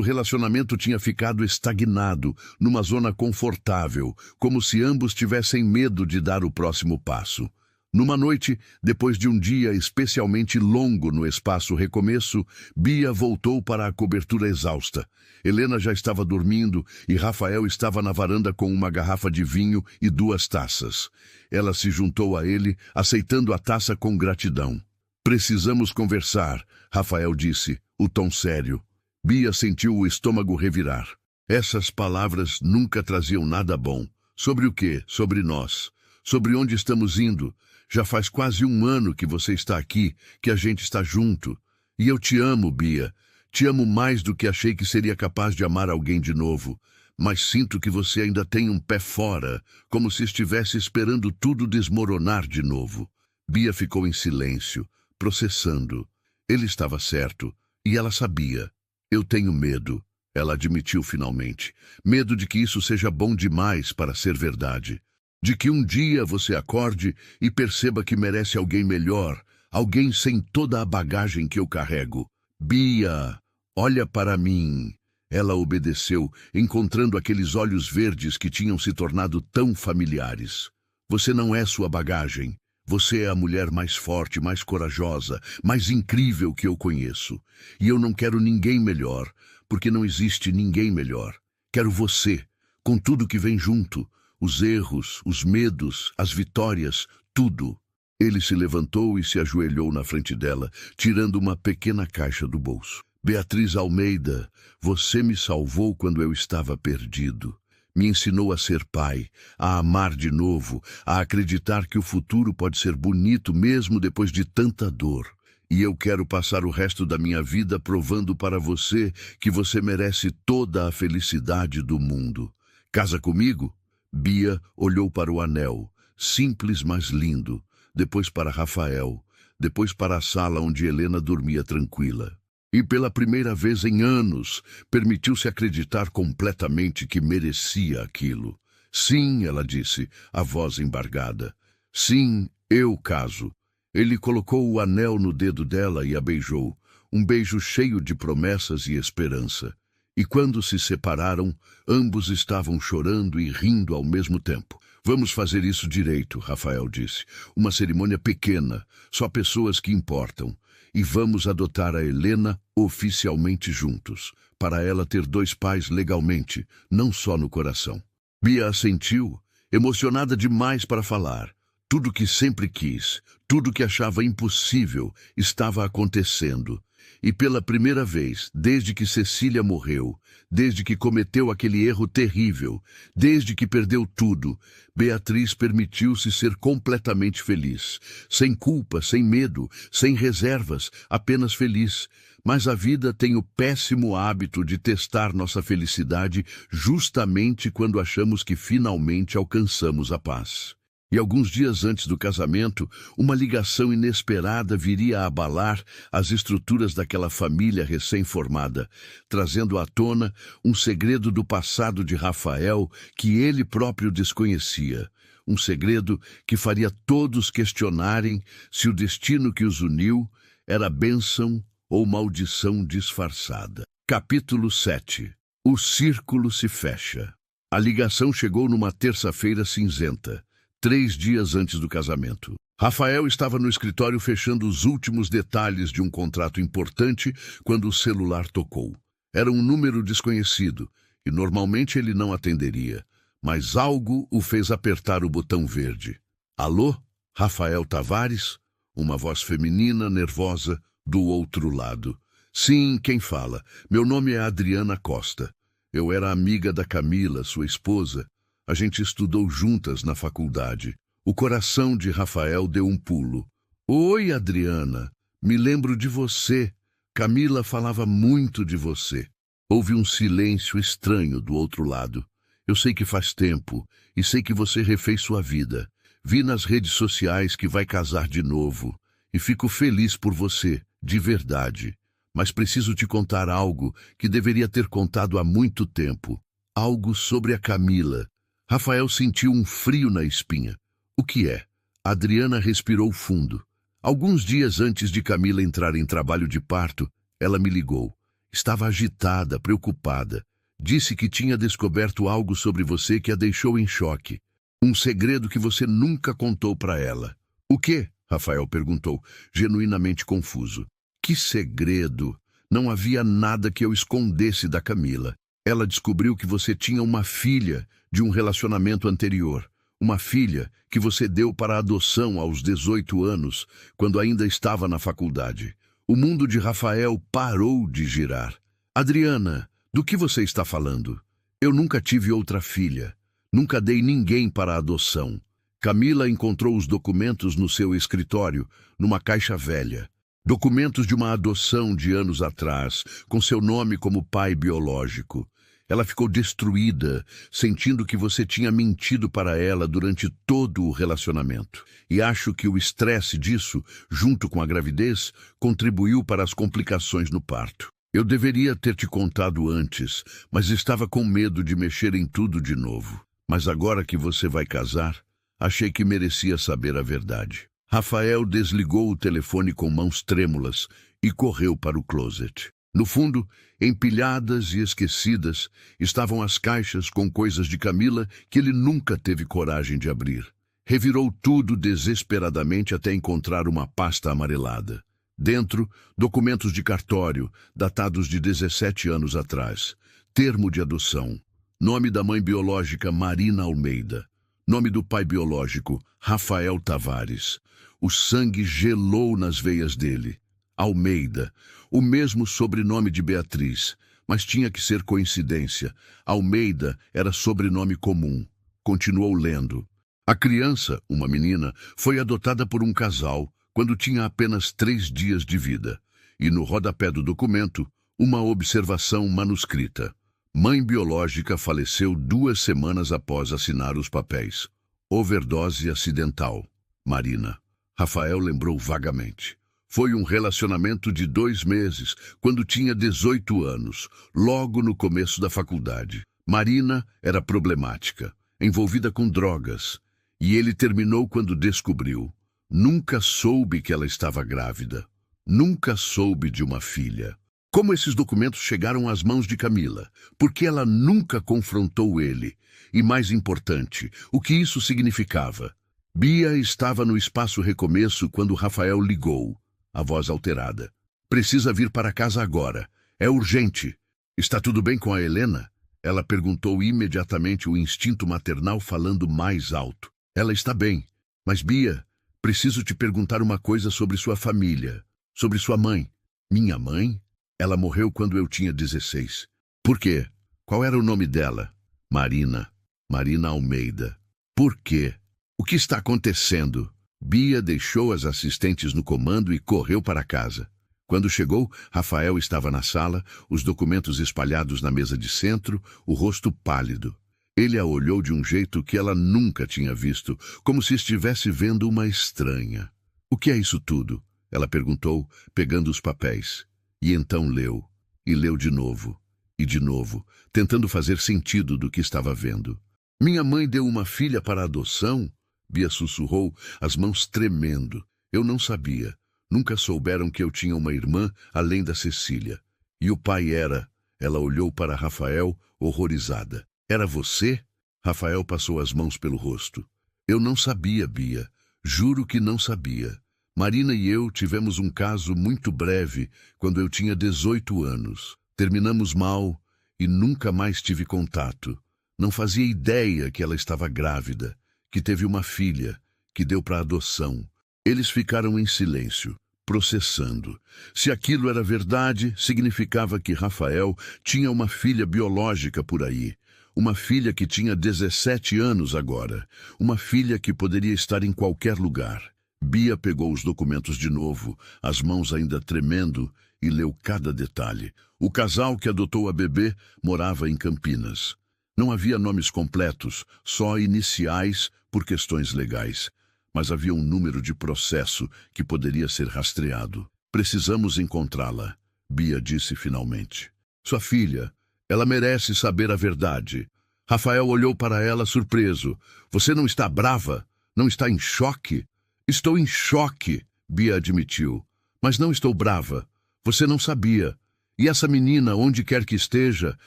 relacionamento tinha ficado estagnado, numa zona confortável, como se ambos tivessem medo de dar o próximo passo. Numa noite, depois de um dia especialmente longo no Espaço Recomeço, Bia voltou para a cobertura exausta. Helena já estava dormindo e Rafael estava na varanda com uma garrafa de vinho e 2 taças. Ela se juntou a ele, aceitando a taça com gratidão. Precisamos conversar, Rafael disse, o tom sério. Bia sentiu o estômago revirar. Essas palavras nunca traziam nada bom. Sobre o quê? Sobre nós. Sobre onde estamos indo. Já faz quase 1 ano que você está aqui, que a gente está junto. E eu te amo, Bia. Te amo mais do que achei que seria capaz de amar alguém de novo. Mas sinto que você ainda tem um pé fora, como se estivesse esperando tudo desmoronar de novo. Bia ficou em silêncio, processando. Ele estava certo, e ela sabia. Eu tenho medo, ela admitiu finalmente. Medo de que isso seja bom demais para ser verdade. De que um dia você acorde e perceba que merece alguém melhor, alguém sem toda a bagagem que eu carrego. Bia, olha para mim. Ela obedeceu, encontrando aqueles olhos verdes que tinham se tornado tão familiares. Você não é sua bagagem. Você é a mulher mais forte, mais corajosa, mais incrível que eu conheço. E eu não quero ninguém melhor, porque não existe ninguém melhor. Quero você, com tudo que vem junto. Os erros, os medos, as vitórias, tudo. Ele se levantou e se ajoelhou na frente dela, tirando uma pequena caixa do bolso. Beatriz Almeida, você me salvou quando eu estava perdido. Me ensinou a ser pai, a amar de novo, a acreditar que o futuro pode ser bonito mesmo depois de tanta dor. E eu quero passar o resto da minha vida provando para você que você merece toda a felicidade do mundo. Casa comigo? Bia olhou para o anel, simples mas lindo, depois para Rafael, depois para a sala onde Helena dormia tranquila. E pela primeira vez em anos, permitiu-se acreditar completamente que merecia aquilo. Sim, ela disse, a voz embargada. Sim, eu caso. Ele colocou o anel no dedo dela e a beijou, um beijo cheio de promessas e esperança. E quando se separaram, ambos estavam chorando e rindo ao mesmo tempo. Vamos fazer isso direito, Rafael disse. Uma cerimônia pequena, só pessoas que importam. E vamos adotar a Helena oficialmente juntos, para ela ter 2 pais legalmente, não só no coração. Bia assentiu, emocionada demais para falar. Tudo que sempre quis, tudo que achava impossível, estava acontecendo. E pela primeira vez, desde que Cecília morreu, desde que cometeu aquele erro terrível, desde que perdeu tudo, Beatriz permitiu-se ser completamente feliz. Sem culpa, sem medo, sem reservas, apenas feliz. Mas a vida tem o péssimo hábito de testar nossa felicidade justamente quando achamos que finalmente alcançamos a paz. E alguns dias antes do casamento, uma ligação inesperada viria a abalar as estruturas daquela família recém-formada, trazendo à tona um segredo do passado de Rafael que ele próprio desconhecia. Um segredo que faria todos questionarem se o destino que os uniu era bênção ou maldição disfarçada. Capítulo 7. O círculo se fecha. A ligação chegou numa terça-feira cinzenta. 3 dias antes do casamento. Rafael estava no escritório fechando os últimos detalhes de um contrato importante quando o celular tocou. Era um número desconhecido e normalmente ele não atenderia, mas algo o fez apertar o botão verde. Alô? Rafael Tavares? Uma voz feminina, nervosa, do outro lado. Sim, quem fala? Meu nome é Adriana Costa. Eu era amiga da Camila, sua esposa. A gente estudou juntas na faculdade. O coração de Rafael deu um pulo. Oi, Adriana. Me lembro de você. Camila falava muito de você. Houve um silêncio estranho do outro lado. Eu sei que faz tempo e sei que você refez sua vida. Vi nas redes sociais que vai casar de novo e fico feliz por você, de verdade. Mas preciso te contar algo que deveria ter contado há muito tempo. Algo sobre a Camila. Rafael sentiu um frio na espinha. O que é? Adriana respirou fundo. Alguns dias antes de Camila entrar em trabalho de parto, ela me ligou. Estava agitada, preocupada. Disse que tinha descoberto algo sobre você que a deixou em choque. Um segredo que você nunca contou para ela. O quê? Rafael perguntou, genuinamente confuso. Que segredo? Não havia nada que eu escondesse da Camila. Ela descobriu que você tinha uma filha de um relacionamento anterior. Uma filha que você deu para adoção aos 18 anos, quando ainda estava na faculdade. O mundo de Rafael parou de girar. Adriana, do que você está falando? Eu nunca tive outra filha. Nunca dei ninguém para adoção. Camila encontrou os documentos no seu escritório, numa caixa velha. Documentos de uma adoção de anos atrás, com seu nome como pai biológico. Ela ficou destruída, sentindo que você tinha mentido para ela durante todo o relacionamento. E acho que o estresse disso, junto com a gravidez, contribuiu para as complicações no parto. Eu deveria ter te contado antes, mas estava com medo de mexer em tudo de novo. Mas agora que você vai casar, achei que merecia saber a verdade. Rafael desligou o telefone com mãos trêmulas e correu para o closet. No fundo, empilhadas e esquecidas, estavam as caixas com coisas de Camila que ele nunca teve coragem de abrir. Revirou tudo desesperadamente até encontrar uma pasta amarelada. Dentro, documentos de cartório, datados de 17 anos atrás. Termo de adoção. Nome da mãe biológica Marina Almeida. Nome do pai biológico Rafael Tavares. O sangue gelou nas veias dele. Almeida, o mesmo sobrenome de Beatriz, mas tinha que ser coincidência. Almeida era sobrenome comum. Continuou lendo. A criança, uma menina, foi adotada por um casal quando tinha apenas 3 dias de vida. E no rodapé do documento, uma observação manuscrita. Mãe biológica faleceu 2 semanas após assinar os papéis. Overdose acidental. Marina. Rafael lembrou vagamente. Foi um relacionamento de 2 meses, quando tinha 18 anos, logo no começo da faculdade. Marina era problemática, envolvida com drogas, e ele terminou quando descobriu. Nunca soube que ela estava grávida. Nunca soube de uma filha. Como esses documentos chegaram às mãos de Camila? Porque ela nunca confrontou ele. E mais importante, o que isso significava? Bia estava no espaço recomeço quando Rafael ligou. A voz alterada. Precisa vir para casa agora. É urgente. Está tudo bem com a Helena? Ela perguntou imediatamente, o instinto maternal falando mais alto. Ela está bem. Mas Bia, preciso te perguntar uma coisa sobre sua família. Sobre sua mãe. Minha mãe? Ela morreu quando eu tinha 16. Por quê? Qual era o nome dela? Marina. Marina Almeida. Por quê? O que está acontecendo? Bia deixou as assistentes no comando e correu para casa. Quando chegou, Rafael estava na sala, os documentos espalhados na mesa de centro, o rosto pálido. Ele a olhou de um jeito que ela nunca tinha visto, como se estivesse vendo uma estranha. O que é isso tudo? Ela perguntou, pegando os papéis. E então leu. E leu de novo. E de novo, tentando fazer sentido do que estava vendo. Minha mãe deu uma filha para adoção? Bia sussurrou, as mãos tremendo. Eu não sabia. Nunca souberam que eu tinha uma irmã, além da Cecília. E o pai era... Ela olhou para Rafael, horrorizada. Era você? Rafael passou as mãos pelo rosto. Eu não sabia, Bia. Juro que não sabia. Marina e eu tivemos um caso muito breve quando eu tinha 18 anos. Terminamos mal e nunca mais tive contato. Não fazia ideia que ela estava grávida, que teve uma filha, que deu para adoção. Eles ficaram em silêncio, processando. Se aquilo era verdade, significava que Rafael tinha uma filha biológica por aí. Uma filha que tinha 17 anos agora. Uma filha que poderia estar em qualquer lugar. Bia pegou os documentos de novo, as mãos ainda tremendo, e leu cada detalhe. O casal que adotou a bebê morava em Campinas. Não havia nomes completos, só iniciais por questões legais. Mas havia um número de processo que poderia ser rastreado. Precisamos encontrá-la, Bia disse finalmente. Sua filha, ela merece saber a verdade. Rafael olhou para ela surpreso. Você não está brava? Não está em choque? Estou em choque, Bia admitiu. Mas não estou brava. Você não sabia. E essa menina, onde quer que esteja,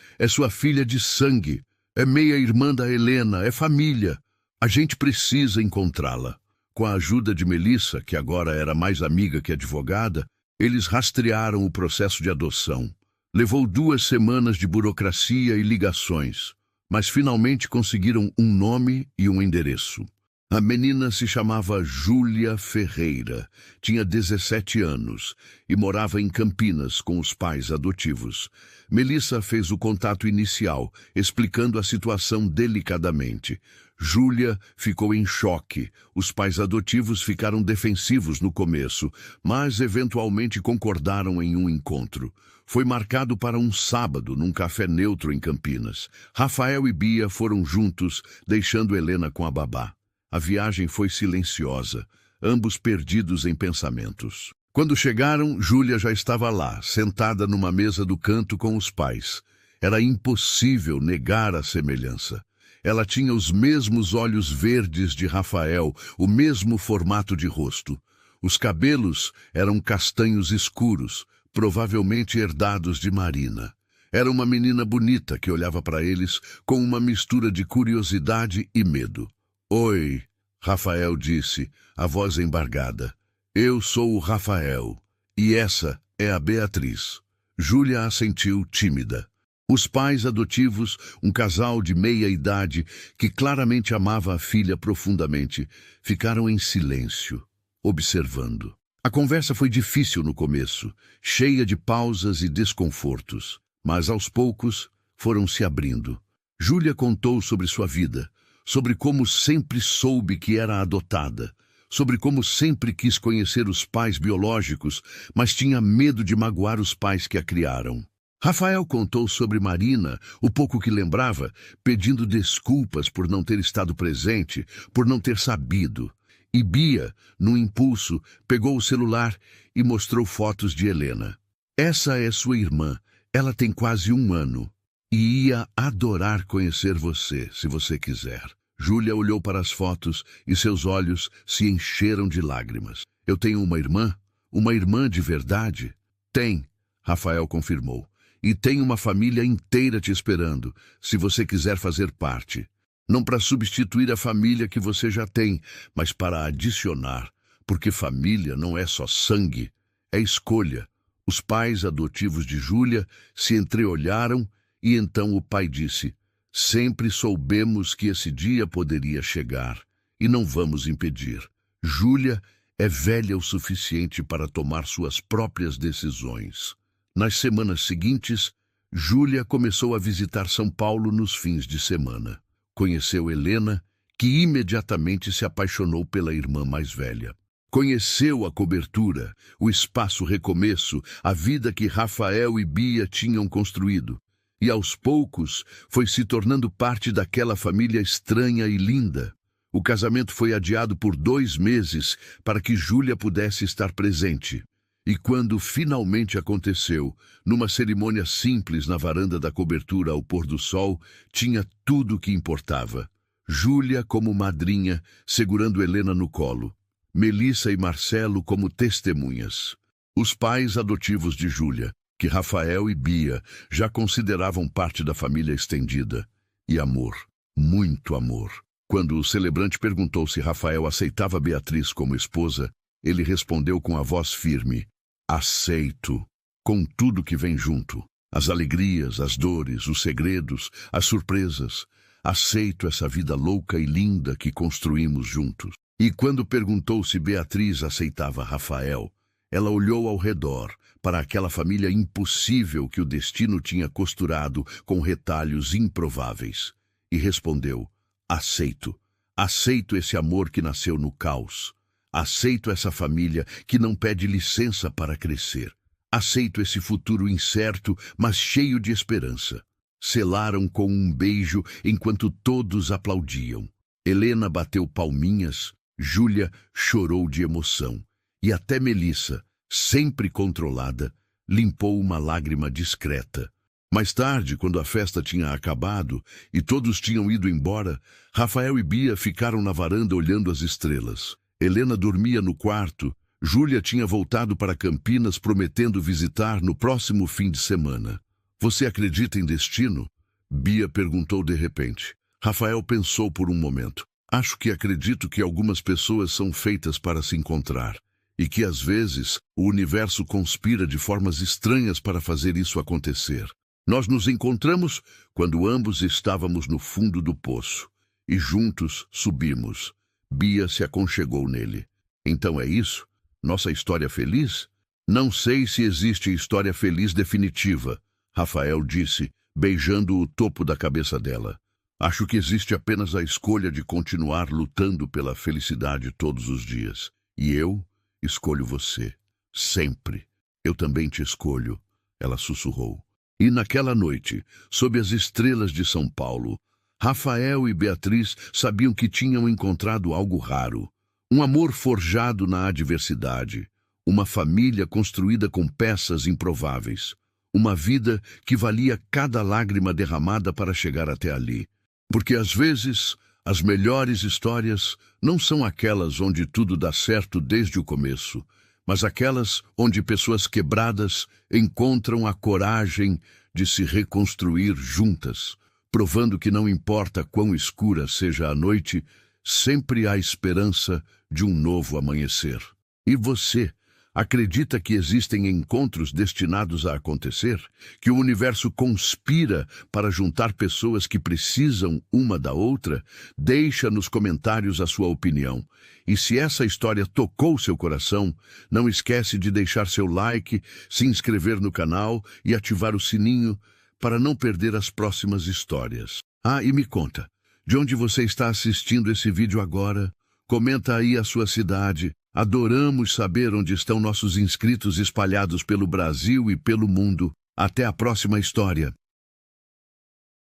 é sua filha de sangue. É meia-irmã da Helena, é família. A gente precisa encontrá-la. Com a ajuda de Melissa, que agora era mais amiga que advogada, eles rastrearam o processo de adoção. Levou 2 semanas de burocracia e ligações, mas finalmente conseguiram um nome e um endereço. A menina se chamava Júlia Ferreira, tinha 17 anos e morava em Campinas com os pais adotivos. Melissa fez o contato inicial, explicando a situação delicadamente. Júlia ficou em choque. Os pais adotivos ficaram defensivos no começo, mas eventualmente concordaram em um encontro. Foi marcado para um sábado, num café neutro em Campinas. Rafael e Bia foram juntos, deixando Helena com a babá. A viagem foi silenciosa, ambos perdidos em pensamentos. Quando chegaram, Júlia já estava lá, sentada numa mesa do canto com os pais. Era impossível negar a semelhança. Ela tinha os mesmos olhos verdes de Rafael, o mesmo formato de rosto. Os cabelos eram castanhos escuros, provavelmente herdados de Marina. Era uma menina bonita que olhava para eles com uma mistura de curiosidade e medo. Oi, Rafael disse, a voz embargada. Eu sou o Rafael, e essa é a Beatriz. Júlia assentiu tímida. Os pais adotivos, um casal de meia-idade que claramente amava a filha profundamente, ficaram em silêncio, observando. A conversa foi difícil no começo, cheia de pausas e desconfortos, mas aos poucos foram se abrindo. Júlia contou sobre sua vida, sobre como sempre soube que era adotada, sobre como sempre quis conhecer os pais biológicos, mas tinha medo de magoar os pais que a criaram. Rafael contou sobre Marina, o pouco que lembrava, pedindo desculpas por não ter estado presente, por não ter sabido. E Bia, num impulso, pegou o celular e mostrou fotos de Helena. Essa é sua irmã, ela tem quase 1 ano. E ia adorar conhecer você, se você quiser. Júlia olhou para as fotos e seus olhos se encheram de lágrimas. Eu tenho uma irmã? Uma irmã de verdade? Tem, Rafael confirmou. E tem uma família inteira te esperando, se você quiser fazer parte. Não para substituir a família que você já tem, mas para adicionar, porque família não é só sangue, é escolha. Os pais adotivos de Júlia se entreolharam e então o pai disse: sempre soubemos que esse dia poderia chegar e não vamos impedir. Júlia é velha o suficiente para tomar suas próprias decisões. Nas semanas seguintes, Júlia começou a visitar São Paulo nos fins de semana. Conheceu Helena, que imediatamente se apaixonou pela irmã mais velha. Conheceu a cobertura, o espaço recomeço, a vida que Rafael e Bia tinham construído. E aos poucos foi se tornando parte daquela família estranha e linda. O casamento foi adiado por 2 meses para que Júlia pudesse estar presente. E quando finalmente aconteceu, numa cerimônia simples na varanda da cobertura ao pôr do sol, tinha tudo o que importava. Júlia como madrinha, segurando Helena no colo. Melissa e Marcelo como testemunhas. Os pais adotivos de Júlia, que Rafael e Bia já consideravam parte da família estendida. E amor, muito amor. Quando o celebrante perguntou se Rafael aceitava Beatriz como esposa, ele respondeu com a voz firme: aceito, com tudo que vem junto. As alegrias, as dores, os segredos, as surpresas. Aceito essa vida louca e linda que construímos juntos. E quando perguntou se Beatriz aceitava Rafael, ela olhou ao redor, para aquela família impossível que o destino tinha costurado com retalhos improváveis, e respondeu: aceito. Aceito esse amor que nasceu no caos. Aceito essa família que não pede licença para crescer. Aceito esse futuro incerto, mas cheio de esperança. Selaram com um beijo enquanto todos aplaudiam. Helena bateu palminhas, Júlia chorou de emoção. E até Melissa, sempre controlada, limpou uma lágrima discreta. Mais tarde, quando a festa tinha acabado e todos tinham ido embora, Rafael e Bia ficaram na varanda olhando as estrelas. Helena dormia no quarto. Júlia tinha voltado para Campinas prometendo visitar no próximo fim de semana. Você acredita em destino? Bia perguntou de repente. Rafael pensou por um momento. Acho que acredito que algumas pessoas são feitas para se encontrar. E que às vezes o universo conspira de formas estranhas para fazer isso acontecer. Nós nos encontramos quando ambos estávamos no fundo do poço. E juntos subimos. Bia se aconchegou nele. Então é isso? Nossa história feliz? Não sei se existe história feliz definitiva, Rafael disse, beijando o topo da cabeça dela. Acho que existe apenas a escolha de continuar lutando pela felicidade todos os dias. E eu escolho você. Sempre. Eu também te escolho, ela sussurrou. E naquela noite, sob as estrelas de São Paulo, Rafael e Beatriz sabiam que tinham encontrado algo raro. Um amor forjado na adversidade. Uma família construída com peças improváveis. Uma vida que valia cada lágrima derramada para chegar até ali. Porque às vezes, as melhores histórias não são aquelas onde tudo dá certo desde o começo, mas aquelas onde pessoas quebradas encontram a coragem de se reconstruir juntas, provando que não importa quão escura seja a noite, sempre há esperança de um novo amanhecer. E você acredita que existem encontros destinados a acontecer? Que o universo conspira para juntar pessoas que precisam uma da outra? Deixa nos comentários a sua opinião. E se essa história tocou seu coração, não esquece de deixar seu like, se inscrever no canal e ativar o sininho para não perder as próximas histórias. Ah, e me conta, de onde você está assistindo esse vídeo agora? Comenta aí a sua cidade. Adoramos saber onde estão nossos inscritos espalhados pelo Brasil e pelo mundo. Até a próxima história.